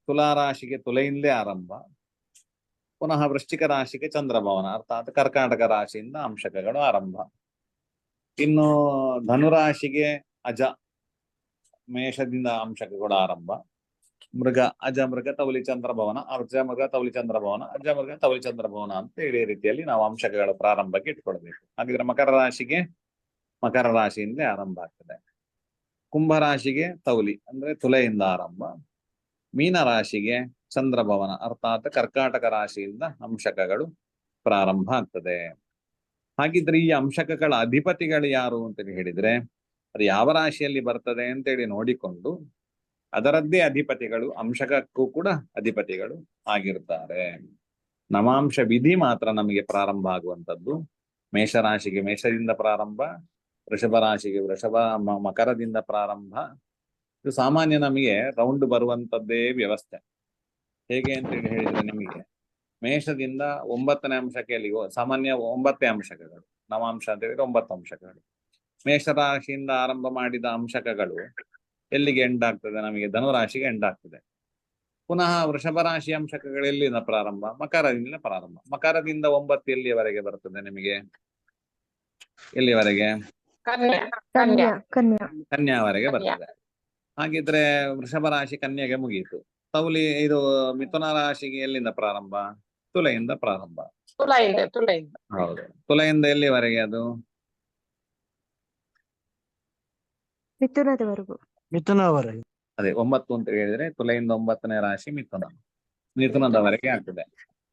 ತುಲಾ ರಾಶಿಗೆ ತುಲೆಯಿಂದಲೇ ಆರಂಭ, ಪುನಃ ವೃಶ್ಚಿಕ ರಾಶಿಗೆ ಚಂದ್ರಭವನ ಅರ್ಥಾತ್ ಕರ್ಕಾಟಕ ರಾಶಿಯಿಂದ ಅಂಶಕಗಳು ಆರಂಭ. ಇನ್ನು ಧನುರಾಶಿಗೆ ಅಜ ಮೇಷದಿಂದ ಅಂಶಕಗಳು ಆರಂಭ, ಅಜ ಮೃಗ ತೌಲಿ ಚಂದ್ರಭವನ, ಅಜ ಮೃಗ ತೌಲಿ ಚಂದ್ರಭವನ, ಅಜ ಮೃಗ ತೌಲಿ ಚಂದ್ರಭವನ ಅಂತ ಹೇಳಿ ರೀತಿಯಲ್ಲಿ ನಾವು ಅಂಶಕಗಳ ಪ್ರಾರಂಭಕ್ಕೆ ಇಟ್ಕೊಳ್ಬೇಕು. ಹಾಗಿದ್ರೆ ಮಕರ ರಾಶಿಗೆ ಮಕರ ರಾಶಿಯಿಂದಲೇ ಆರಂಭ ಆಗ್ತದೆ. ಕುಂಭ ರಾಶಿಗೆ ತೌಲಿ ಅಂದ್ರೆ ತುಲೆಯಿಂದ ಆರಂಭ, ಮೀನ ರಾಶಿಗೆ ಚಂದ್ರಭವನ ಅರ್ಥಾತ್ ಕರ್ಕಾಟಕ ರಾಶಿಯಿಂದ ಅಂಶಕಗಳು ಪ್ರಾರಂಭ ಆಗ್ತದೆ. ಹಾಗಿದ್ರೆ ಈ ಅಂಶಕಗಳ ಅಧಿಪತಿಗಳು ಯಾರು ಅಂತ ಹೇಳಿದ್ರೆ ಅದು ಯಾವ ರಾಶಿಯಲ್ಲಿ ಬರ್ತದೆ ಅಂತೇಳಿ ನೋಡಿಕೊಂಡು ಅದರದ್ದೇ ಅಧಿಪತಿಗಳು ಅಂಶಕಕ್ಕೂ ಕೂಡ ಅಧಿಪತಿಗಳು ಆಗಿರ್ತಾರೆ. ನವಾಂಶ ವಿಧಿ ಮಾತ್ರ ನಮಗೆ ಪ್ರಾರಂಭ ಆಗುವಂಥದ್ದು ಮೇಷರಾಶಿಗೆ ಮೇಷದಿಂದ ಪ್ರಾರಂಭ, ವೃಷಭ ರಾಶಿಗೆ ಮಕರದಿಂದ ಪ್ರಾರಂಭ. ಇದು ಸಾಮಾನ್ಯ ನಮಗೆ ರೌಂಡ್ ಬರುವಂತದ್ದೇ ವ್ಯವಸ್ಥೆ. ಹೇಗೆ ಅಂತ ಹೇಳಿದ್ರೆ ನಿಮಗೆ ಮೇಷದಿಂದ 9ನೇ ಅಂಶಕ್ಕೆ ಸಾಮಾನ್ಯ 9 ಅಂಶಕಗಳು, ನವಾಂಶ ಅಂತ ಹೇಳಿದ್ರೆ 9 ಅಂಶಕಗಳು. ಮೇಷರಾಶಿಯಿಂದ ಆರಂಭ ಮಾಡಿದ ಅಂಶಕಗಳು ಎಲ್ಲಿಗೆ ಎಂಡ್ ಆಗ್ತದೆ? ನಮಗೆ ಧನುರಾಶಿಗೆ ಎಂಡ್ ಆಗ್ತದೆ. ಪುನಃ ವೃಷಭ ರಾಶಿ ಅಂಶಕಗಳು ಎಲ್ಲಿಂದ ಪ್ರಾರಂಭ? ಮಕರದಿಂದ ಪ್ರಾರಂಭ. ಮಕರದಿಂದ 9 ಎಲ್ಲಿಯವರೆಗೆ ಬರ್ತದೆ ನಿಮಗೆ? ಎಲ್ಲಿವರೆಗೆ? ಕನ್ಯಾವರೆಗೆ ಬರ್ತದೆ. ಹಾಗಿದ್ರೆ ವೃಷಭ ರಾಶಿ ಕನ್ಯೆಗೆ ಮುಗಿಯಿತು. ಇದು ಮಿಥುನ ರಾಶಿಗೆ ಎಲ್ಲಿಂದ ಪ್ರಾರಂಭ? ತುಲೆಯಿಂದ ಪ್ರಾರಂಭ. ಹೌದು, ತುಲೆಯಿಂದ ಎಲ್ಲಿವರೆಗೆ ಅದು? ಮಿಥುನದವರೆಗೆ. ಅದೇ 9 ಅಂತ ಹೇಳಿದ್ರೆ ತುಲೆಯಿಂದ 9ನೇ ರಾಶಿ ಮಿಥುನದವರೆಗೆ ಆಗ್ತದೆ.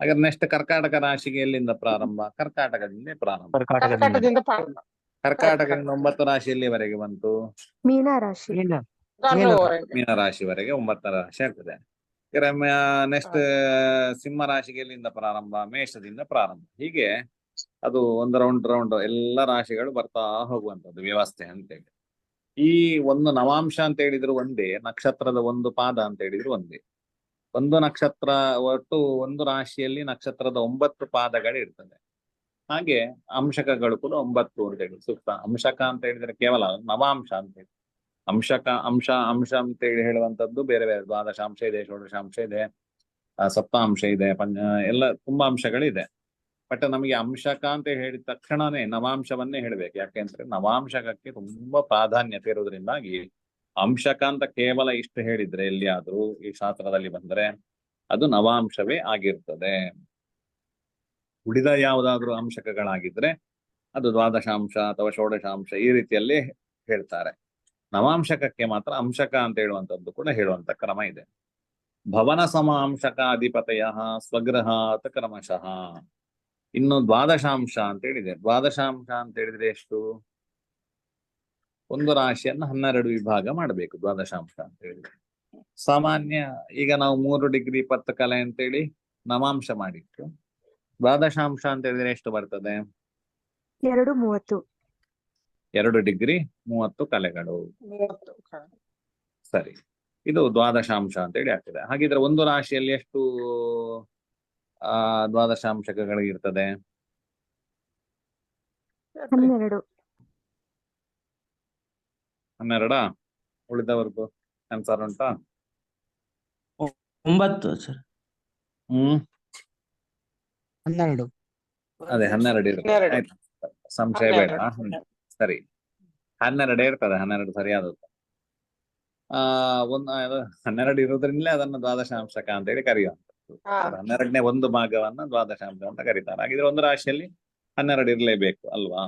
ಹಾಗಾದ್ರೆ ನೆಕ್ಸ್ಟ್ ಕರ್ಕಾಟಕ ರಾಶಿಗೆ ಎಲ್ಲಿಂದ ಪ್ರಾರಂಭ? ಕರ್ಕಾಟಕದಿಂದ ಪ್ರಾರಂಭ. ಕರ್ಕಾಟಕದಿಂದ 9 ರಾಶಿ ಎಲ್ಲಿವರೆಗೆ ಬಂತು? ಮೀನರಾಶಿ. ಮೀನರಾಶಿವರೆಗೆ 9ನೇ ರಾಶಿ ಆಗ್ತದೆ. ನೆಕ್ಸ್ಟ್ ಸಿಂಹ ರಾಶಿಗೆ ಎಲ್ಲಿಂದ ಪ್ರಾರಂಭ? ಮೇಷದಿಂದ ಪ್ರಾರಂಭ. ಹೀಗೆ ಅದು ಒಂದು ರೌಂಡ್ ಎಲ್ಲ ರಾಶಿಗಳು ಬರ್ತಾ ಹೋಗುವಂತದ್ದು ವ್ಯವಸ್ಥೆ ಅಂತೇಳಿ. ಈ ಒಂದು ನವಾಂಶ ಅಂತ ಹೇಳಿದ್ರು ಒಂದೇ, ನಕ್ಷತ್ರದ ಒಂದು ಪಾದ ಅಂತ ಹೇಳಿದ್ರು ಒಂದೇ. ಒಂದು ನಕ್ಷತ್ರ ಒಟ್ಟು ಒಂದು ರಾಶಿಯಲ್ಲಿ ನಕ್ಷತ್ರದ 9 ಪಾದಗಳು ಇರ್ತದೆ. ಹಾಗೆ ಅಂಶಕಗಳು ಕೂಡ 9 ಅಂತ ಹೇಳಿ ಸೂಕ್ತ. ಅಂಶಕ ಅಂತ ಹೇಳಿದ್ರೆ ಕೇವಲ ನವಾಂಶ ಅಂತ ಹೇಳಿ. ಅಂಶ ಅಂತ ಹೇಳಿ ಹೇಳುವಂತದ್ದು ಬೇರೆ ಬೇರೆ ದ್ವಾದಶಾಂಶ ಇದೆ, ಷೋಡಶಾಂಶ ಇದೆ, ಸಪ್ತಾಂಶ ಇದೆ, ಎಲ್ಲ ತುಂಬಾ ಅಂಶಗಳಿದೆ. ಬಟ್ ನಮಗೆ ಅಂಶಕ ಅಂತ ಹೇಳಿದ ತಕ್ಷಣನೇ ನವಾಂಶವನ್ನೇ ಹೇಳ್ಬೇಕು. ಯಾಕೆಂದ್ರೆ ನವಾಂಶಕಕ್ಕೆ ತುಂಬಾ ಪ್ರಾಧಾನ್ಯತೆ ಇರುವುದರಿಂದಾಗಿ ಅಂಶಕ ಅಂತ ಕೇವಲ ಇಷ್ಟು ಹೇಳಿದ್ರೆ ಎಲ್ಲಿಯಾದ್ರೂ ಈ ಶಾಸ್ತ್ರದಲ್ಲಿ ಬಂದ್ರೆ ಅದು ನವಾಂಶವೇ ಆಗಿರ್ತದೆ. ಉಳಿದ ಯಾವುದಾದ್ರೂ ಅಂಶಕಗಳಾಗಿದ್ರೆ ಅದು ದ್ವಾದಶಾಂಶ ಅಥವಾ ಷೋಡಶಾಂಶ ಈ ರೀತಿಯಲ್ಲಿ ಹೇಳ್ತಾರೆ. ನವಾಂಶಕಕ್ಕೆ ಮಾತ್ರ ಅಂಶಕ ಅಂತ ಹೇಳುವಂಥದ್ದು ಕೂಡ ಹೇಳುವಂತ ಕ್ರಮ ಇದೆ. ಭವನ ಸಮ ಅಂಶಕ ಅಧಿಪತಯ ಸ್ವಗೃಹಾತ್ ಕ್ರಮಶಃ. ಇನ್ನು ದ್ವಾದಶಾಂಶ ಅಂತ ಹೇಳಿದೆ. ದ್ವಾದಶಾಂಶ ಅಂತ ಹೇಳಿದ್ರೆ ಎಷ್ಟು? ಒಂದು ರಾಶಿಯನ್ನು 12 ವಿಭಾಗ ಮಾಡಬೇಕು ದ್ವಾದಶಾಂಶ ಅಂತ ಹೇಳಿದ್ರೆ. ಸಾಮಾನ್ಯ ಈಗ ನಾವು 3 ಡಿಗ್ರಿ 10 ಕಲೆ ಅಂತೇಳಿ ನವಾಂಶ ಮಾಡಿಟ್ಟು ದ್ವಾದಶಾಂಶ ಅಂತ ಹೇಳಿದ್ರೆ ಎಷ್ಟು ಬರ್ತದೆ? 2 ಡಿಗ್ರಿ 30 ಕಲೆಗಳು. ಸರಿ, ಇದು ದ್ವಾದಶಾಂಶ ಅಂತ ಹೇಳಿ ಆಗ್ತದೆ. ಹಾಗಿದ್ರೆ ಒಂದು ರಾಶಿಯಲ್ಲಿ ಎಷ್ಟು ದ್ವಾದಶಾಂಶಕಗಳು ಇರ್ತದೆ? 12. ಉಳಿದವರೆಗೂ ಆನ್ಸರ್ ಉಂಟಾ? 9 ಸರ್. 12. ಅದೇ 12 ಇರ್ತದೆ. ಆಯ್ತು, ಸಂಶಯ ಬೇಡ. ಸರಿ, 12 ಇರ್ತದೆ. 12 ಸರಿಯಾದದ್ದು. 12 ಇರೋದ್ರಿಂದಲೇ ಅದನ್ನು ದ್ವಾದಶಾಂಶಕ ಅಂತ ಹೇಳಿ ಕರೆಯುವಂಥದ್ದು. 12ನೇ ಒಂದು ಭಾಗವನ್ನ ದ್ವಾದಶಾಂಶ ಅಂತ ಕರೀತಾರೆ. ಹಾಗಿದ್ರೆ ಒಂದು ರಾಶಿಯಲ್ಲಿ 12 ಇರಲೇಬೇಕು ಅಲ್ವಾ?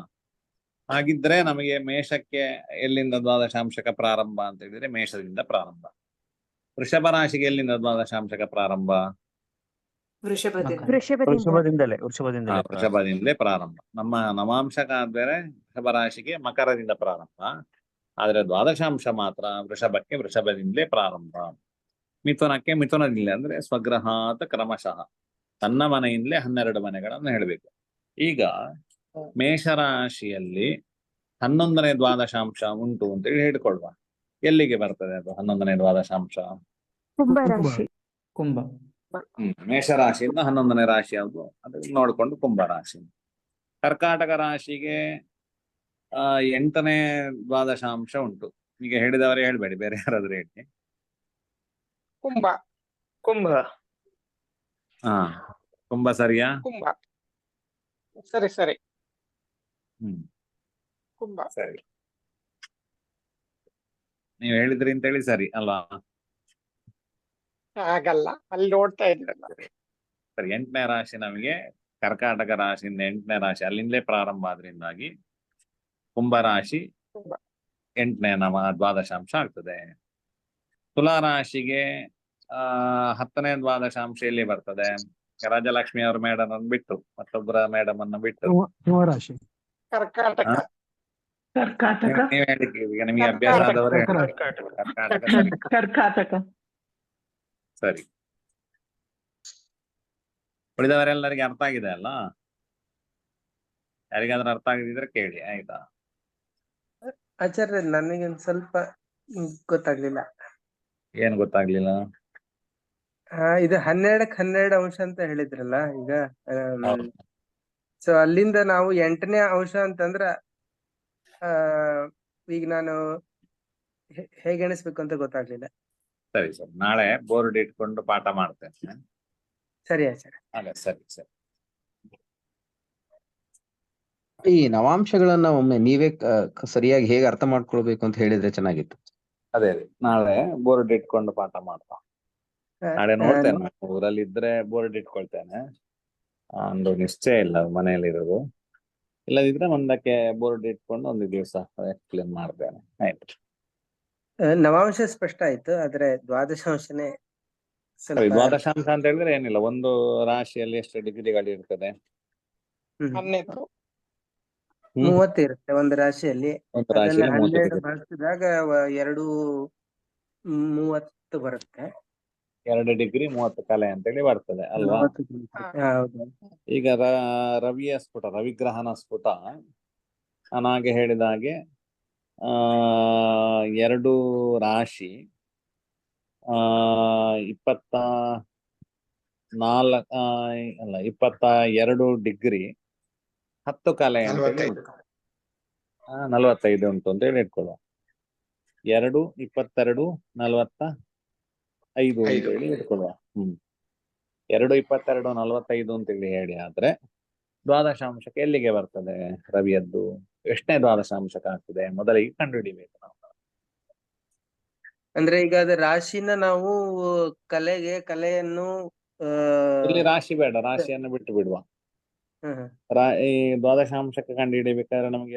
ಹಾಗಿದ್ರೆ ನಮಗೆ ಮೇಷಕ್ಕೆ ಎಲ್ಲಿಂದ ದ್ವಾದಶಾಂಶಕ ಪ್ರಾರಂಭ ಅಂತ ಹೇಳಿದ್ರೆ ಮೇಷದಿಂದ ಪ್ರಾರಂಭ. ವೃಷಭ ರಾಶಿಗೆ ಎಲ್ಲಿಂದ ದ್ವಾದಶಾಂಶಕ ಪ್ರಾರಂಭ? ವೃಷಭದಿಂದ ವೃಷಭದಿಂದಲೇ ಹಾ, ವೃಷಭದಿಂದಲೇ ಪ್ರಾರಂಭ. ವೃಷಭದಿಂದಲೇ ಪ್ರಾರಂಭ. ನಮ್ಮ ನವಾಂಶಕ ಬೇರೆ ವೃಷಭ ರಾಶಿಗೆ ಮಕರದಿಂದ ಪ್ರಾರಂಭ, ಆದ್ರೆ ದ್ವಾದಶಾಂಶ ಮಾತ್ರ ವೃಷಭದಿಂದಲೇ ಪ್ರಾರಂಭ. ಮಿಥುನಕ್ಕೆ ಮಿಥುನದಿಂದ ಅಂದ್ರೆ ಸ್ವಗ್ರಹಾತ್ ಕ್ರಮಶಃ ತನ್ನ ಮನೆಯಿಂದಲೇ 12 ಮನೆಗಳನ್ನು ಹೇಳಬೇಕು. ಈಗ ಮೇಷರಾಶಿಯಲ್ಲಿ 11ನೇ ದ್ವಾದಶಾಂಶ ಉಂಟು ಅಂತೇಳಿ ಹೇಳ್ಕೊಳ್ವಾ. ಎಲ್ಲಿಗೆ ಬರ್ತದೆ ಅದು 11ನೇ ದ್ವಾದಶಾಂಶ? ಕುಂಭರಾಶಿ. ಕುಂಭ. ಮೇಷರಾಶಿಯಿಂದ 11ನೇ ರಾಶಿ ಯಾವುದು ಅದು ನೋಡ್ಕೊಂಡು ಕುಂಭರಾಶಿ. ಕರ್ಕಾಟಕ ರಾಶಿಗೆ 8ನೇ ದ್ವಾದಶಾಂಶ ಉಂಟು. ಈಗ ಹೇಳಿದವರೇ ಹೇಳ್ಬೇಡಿ, ಬೇರೆ ಯಾರಾದ್ರೂ ಹೇಳಿ. ಕುಂಭ ಕುಂಭ ಹಾ, ಕುಂಭ ಸರಿಯಾ? ಕುಂಭ ಸರಿ ಸರಿ ಕುಂಭ ಸರಿ, ನೀವು ಹೇಳಿದ್ರಿ ಅಂತೇಳಿ ಸರಿ ಅಲ್ವಾ? ಆಗಲ್ಲ, ಅಲ್ಲಿ ನೋಡ್ತಾ ಇದ್ರಲ್ಲ. ಸರಿ, 8ನೇ ರಾಶಿ ನಮಗೆ ಕರ್ಕಾಟಕ ರಾಶಿಯಿಂದ 8ನೇ ರಾಶಿ ಅಲ್ಲಿಂದಲೇ ಪ್ರಾರಂಭ ಆದ್ರಿಂದಾಗಿ ಕುಂಭರಾಶಿ ಕುಂಭ 8ನೇ ದ್ವಾದಶಾಂಶ ಆಗ್ತದೆ. ತುಲಾ ರಾಶಿಗೆ 10ನೇ ದ್ವಾದಶಾಂಶ ಎಲ್ಲಿ ಬರ್ತದೆ? ರಾಜಲಕ್ಷ್ಮಿ ಅವ್ರ ಮೇಡಮ್ ಅನ್ನು ಬಿಟ್ಟು, ಮತ್ತೊಬ್ಬರ ಮೇಡಮ್ ಅನ್ನು ಬಿಟ್ಟು ಸಿಂಹರಾಶಿ. ಕರ್ಕಾಟಕ ನೀವ್ ಹೇಳಿಕ್ಕೆ ಈಗ ನಿಮಗೆ ಅಭ್ಯಾಸ ಆದವರು ಹೇಳಿ. ಕರ್ಕಾಟಕ ಸರಿ. ಕರ್ಕಾಟಕ. ಸರಿ, ಉಳಿದವರೆಲ್ಲರಿಗೆ ಅರ್ಥ ಆಗಿದೆ ಅಲ್ಲ? ಯಾರಿಗಾದ್ರೂ ಅರ್ಥ ಆಗಿದ್ರೆ ಕೇಳಿ, ಆಯ್ತಾ? ಆಚಾರ್ಯ ನನಗೆ ಒಂದ್ ಸ್ವಲ್ಪ ಗೊತ್ತಾಗ್ಲಿಲ್ಲ. ಏನ್ ಗೊತ್ತಾಗ್ಲಿಲ್ಲ? ಇದು 12ಕ್ಕೆ 12 ಅಂಶ ಅಂತ ಹೇಳಿದ್ರಲ್ಲ ಈಗ. ಹೌದು. ಸೊ ಅಲ್ಲಿಂದ ನಾವು 8ನೇ ಅಂಶ ಅಂತಂದ್ರ ಈಗ ನಾನು ಹೇಗೆ ಎಣಿಸ್ಬೇಕು ಅಂತ ಗೊತ್ತಾಗ್ಲಿಲ್ಲ. ಸರಿ ಸರಿ, ನಾಳೆ ಬೋರ್ಡ್ ಇಟ್ಕೊಂಡು ಪಾಠ ಮಾಡ್ತೇನೆ. ಸರಿ ಆಚಾರ್ಯ. ಅದೇ ಸರಿ ಸರಿ. ಈ ನವಾಂಶಗಳನ್ನ ಒಮ್ಮೆ ನೀವೇ ಸರಿಯಾಗಿ ಹೇಗೆ ಅರ್ಥ ಮಾಡ್ಕೊಳ್ಬೇಕು ಅಂತ ಹೇಳಿದ್ರೆ ಚೆನ್ನಾಗಿತ್ತು. ಅದೇ ನಾಳೆ ಬೋರ್ಡ್ ಇಟ್ಕೊಂಡು ಪಾಠ ಮಾಡ್ತಾ. ನಾಳೆ ನೋಡ್ತೇನೆ, ಊರಲ್ಲಿ ಇದ್ರೆ ಬೋರ್ಡ್ ಇಟ್ಕೊಳ್ತೇನೆ. ಒಂದು ನಿಶ್ಚಯ ಇಲ್ಲ ಮನೆಯಲ್ಲಿರೋದು, ಇಲ್ಲದಿದ್ರೆ ಮುಂದಕ್ಕೆ ಬೋರ್ಡ್ ಇಟ್ಕೊಂಡು ಒಂದು ದಿವಸ ಎಕ್ಸ್ಪ್ಲೇನ್ ಮಾಡ್ತೇನೆ. ಆಯ್ತು. ನವಾಂಶ ಸ್ಪಷ್ಟ ಆಯ್ತು, ಆದ್ರೆ ದ್ವಾದಶಾಂಶನೇ ಸರಿ, ಸ್ವಲ್ಪ. ದ್ವಾದಶಾಂಶ ಅಂತ ಹೇಳಿದ್ರೆ ಏನಿಲ್ಲ, ಒಂದು ರಾಶಿಯಲ್ಲಿ ಎಷ್ಟು ಡಿಗ್ರಿಗಳು ಇರ್ತದೆ? 12 30 ಇರುತ್ತೆ ಒಂದು ರಾಶಿಯಲ್ಲಿ. ಒಂದು ಅದನ್ನ ರಾಶಿಯಲ್ಲಿ 30 12 ಡಿಗ್ರಿ. ಭಾಗಿಸಿದಾಗ 230 ಬರುತ್ತೆ. 2 ಡಿಗ್ರಿ 30 ಕಲೆ ಅಂತೇಳಿ ಬರ್ತದೆ ಅಲ್ವಾ? ಹೌದು. ಈಗ ರವಿಯ ಸ್ಫುಟ, ರವಿಗ್ರಹನ ಸ್ಫುಟ ನಾನಾಗೆ ಹೇಳಿದ ಹಾಗೆ 2 ರಾಶಿ 22 ಡಿಗ್ರಿ 10 ಕಲೆ ಅಂತೇಳಿ 45 ಉಂಟು ಅಂತ ಹೇಳಿ ಇಟ್ಕೊಳ್ಳುವ. 2, 22, 45 ಅಂತ ಹೇಳಿ ಇಟ್ಕೊಳ್ಳುವ. 2, 22, 45 ಅಂತೇಳಿ ಹೇಳಿ ಆದ್ರೆ ದ್ವಾದಶಾಂಶಕ್ಕೆ ಎಲ್ಲಿಗೆ ಬರ್ತದೆ ರವಿಯದ್ದು? ಎಷ್ಟನೇ ದ್ವಾದಶಾಂಶಕ್ಕೆ ಆಗ್ತದೆ ಮೊದಲಿಗೆ ಕಂಡುಹಿಡಿಬೇಕು ನಾವು. ಅಂದ್ರೆ ಈಗ ಅದ ರಾಶಿನ ನಾವು ಕಲೆಯನ್ನು ಇಲ್ಲಿ ರಾಶಿ ಬೇಡ, ರಾಶಿಯನ್ನು ಬಿಟ್ಟು ಬಿಡುವ. ಈ ದ್ವಾದಶಾಂಶಕ್ಕೆ ಕಂಡು ಹಿಡಿಬೇಕಾದ್ರೆ ನಮಗೆ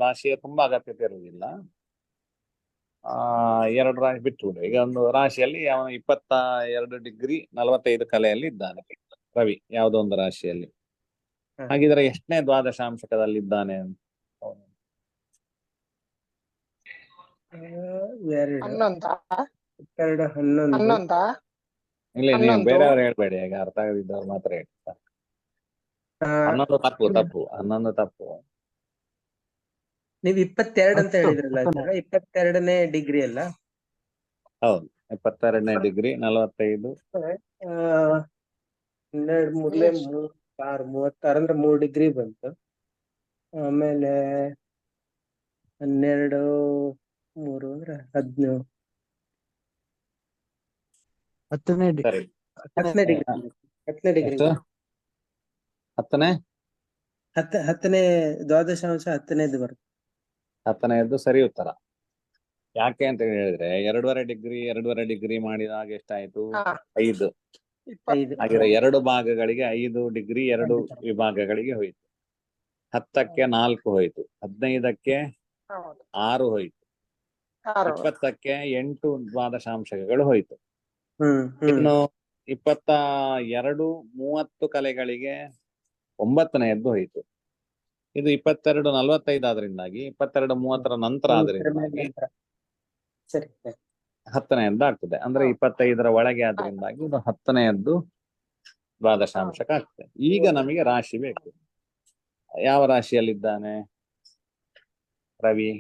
ರಾಶಿಯ ತುಂಬಾ ಅಗತ್ಯತೆ ಇರುವುದಿಲ್ಲ. 2 ರಾಶಿ ಬಿಟ್ಟು ಬಿಡು. ಈಗ ಒಂದು ರಾಶಿಯಲ್ಲಿ ಅವನು 22 ಡಿಗ್ರಿ 45 ಕಲೆಯಲ್ಲಿ ಇದ್ದಾನೆ ರವಿ, ಯಾವುದೋ ಒಂದು ರಾಶಿಯಲ್ಲಿ. ಹಾಗಿದ್ರೆ ಎಷ್ಟನೇ ದ್ವಾದಶಾಂಶಕದಲ್ಲಿ ಇದ್ದಾನೆ? 11 ಇಲ್ಲ, ನೀವು ಬೇರೆಯವ್ರು ಹೇಳ್ಬೇಡಿ, ಈಗ ಅರ್ಥ ಆಗದಿದ್ದವ್ರು ಮಾತ್ರ ಹೇಳಿ. 11 ತಪ್ಪು 11 ತಪ್ಪು. ನೀವು 22 ಅಂತ ಹೇಳಿದ್ರಲ್ಲ, 22ನೇ ಡಿಗ್ರಿ ಅಲ್ಲ? ಹೌದು, 22ನೇ ಡಿಗ್ರಿ 45. 12 36 ಅಂದ್ರೆ 3 ಡಿಗ್ರಿ ಬಂತು. ಆಮೇಲೆ 12 3 ಅಂದ್ರೆ 17. 10ನೇ ಸರಿ, 10ನೇ ಡಿಗ್ರಿ 10ನೇ ಡಿಗ್ರಿ 10ನೇ ದ್ವಾದಶಾಂಶ 10ನೇದು ಬರುತ್ತೆ. 10ನೇದು ಸರಿ ಉತ್ತರ. ಯಾಕೆ ಅಂತ ಹೇಳಿದ್ರೆ 2.5 ಡಿಗ್ರಿ ಮಾಡಿದಾಗ ಎಷ್ಟಾಯ್ತು? 5. ಹಾಗಿದ್ರೆ 2 ಭಾಗಗಳಿಗೆ 5 ಡಿಗ್ರಿ 2 ವಿಭಾಗಗಳಿಗೆ ಹೋಯ್ತು. 10ಕ್ಕೆ 4 ಹೋಯ್ತು, 15ಕ್ಕೆ 6 ಹೋಯ್ತು, 20ಕ್ಕೆ 8 ದ್ವಾದಶಾಂಶಗಳು ಹೋಯ್ತು. ಇನ್ನು 22:30 ಕಲೆಗಳಿಗೆ 9ನೆಯದ್ದು ಹೋಯಿತು. ಇದು 22:45 ಆದ್ರಿಂದಾಗಿ 22:30 ನಂತರ ಆದ್ರಿಂದಾಗಿ ಸರಿ 10ನೆಯದ್ದು ಆಗ್ತದೆ. ಅಂದ್ರೆ 25ರ ಒಳಗೆ ಆದ್ರಿಂದಾಗಿ ಇದು 10ನೆಯದ್ದು ದ್ವಾದಶಾಂಶಕ ಆಗ್ತದೆ. ಈಗ ನಮಗೆ ರಾಶಿ ಬೇಕು. ಯಾವ ರಾಶಿಯಲ್ಲಿದ್ದಾನೆ ರವಿ?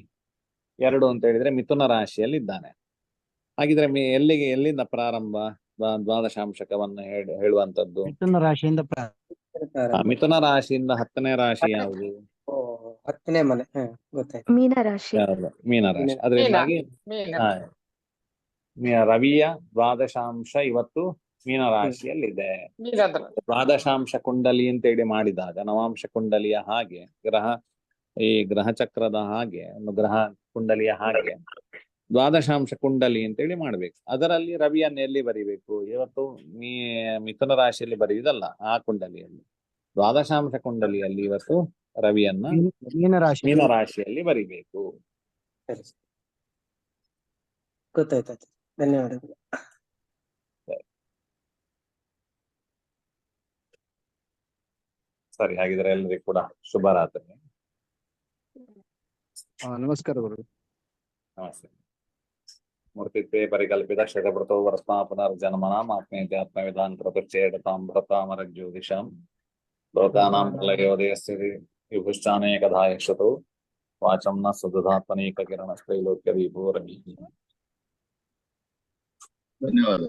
2 ಅಂತ ಹೇಳಿದ್ರೆ ಮಿಥುನ ರಾಶಿಯಲ್ಲಿದ್ದಾನೆ. ಹಾಗಿದ್ರೆ ಎಲ್ಲಿಂದ ಪ್ರಾರಂಭ ದ್ವಾದಶಾಂಶಕವನ್ನು ಹೇಳುವಂತದ್ದು? ಮಿಥುನ ರಾಶಿಯಿಂದ ಮಿಥುನ ರಾಶಿಯಿಂದ 10ನೇ ರಾಶಿ ಯಾವುದು? 10ನೇ ಮನೆ ಗೊತ್ತಾಯ್ತು. ಮೀನರಾಶಿ. ಯಾವುದು? ಮೀನರಾಶಿ. ಅದರಿಂದಾಗಿ ರವಿಯ ದ್ವಾದಶಾಂಶ ಇವತ್ತು ಮೀನರಾಶಿಯಲ್ಲಿದೆ. ದ್ವಾದಶಾಂಶ ಕುಂಡಲಿ ಅಂತ ಹೇಳಿ ಮಾಡಿದಾಗ ನವಾಂಶ ಕುಂಡಲಿಯ ಹಾಗೆ ಈ ಗ್ರಹ ಚಕ್ರದ ಹಾಗೆ ಒಂದು ಗ್ರಹ ಕುಂಡಲಿಯ ಹಾಗೆ ದ್ವಾದಶಾಂಶ ಕುಂಡಲಿ ಅಂತೇಳಿ ಮಾಡ್ಬೇಕು. ಅದರಲ್ಲಿ ರವಿಯನ್ನು ಎಲ್ಲಿ ಬರಿಬೇಕು? ಇವತ್ತು ಮಿಥುನ ರಾಶಿಯಲ್ಲಿ ಬರೆಯುವುದಲ್ಲ, ಆ ಕುಂಡಲಿಯಲ್ಲಿ ದ್ವಾದಶಾಂಶ ಕುಂಡಲಿಯಲ್ಲಿ ಇವತ್ತು ರವಿಯನ್ನ ಮೀನರಾಶಿಯಲ್ಲಿ ಬರಿಬೇಕು. ಗೊತ್ತಾಯ್ತು. ಧನ್ಯವಾದಗಳು. ಸರಿ, ಹಾಗಿದ್ರೆ ಎಲ್ಲರಿಗೂ ಕೂಡ ಶುಭರಾತ್ರಿ. ನಮಸ್ಕಾರ ಗುರು. ನಮಸ್ತೆ. ಮೂರ್ತಿತ್ವೇ ಪರಿಕಲ್ಪಿತ ಶತಪೃತೋ ವರ್ಸ್ತಾ ಪುನರ್ಜನ್ಮನಾಂ ಆತ್ಮೇತ್ಯಾತ್ಮವಿಧಾನ್ ಪ್ರತಿಷ್ಠೇಯತಾಂ ಭೃತಾಮರಜ್ಯೋತಿಷಾಂ ಲೋಕಾನಾಂ ಪ್ರಳಯೋದಯಸ್ಯ ವಿಭುಶ್ಚಾನೇಕಧಾ ಯಕ್ಷತೋ ವಾಚಂ ನ ಸುಧಾತ್ಮನೇಕ ಕಿರಣಸ್ತ್ರೈಲೋಕ್ಯ ದೀಪೋ ರವಿಃ. ಧನ್ಯವಾದ.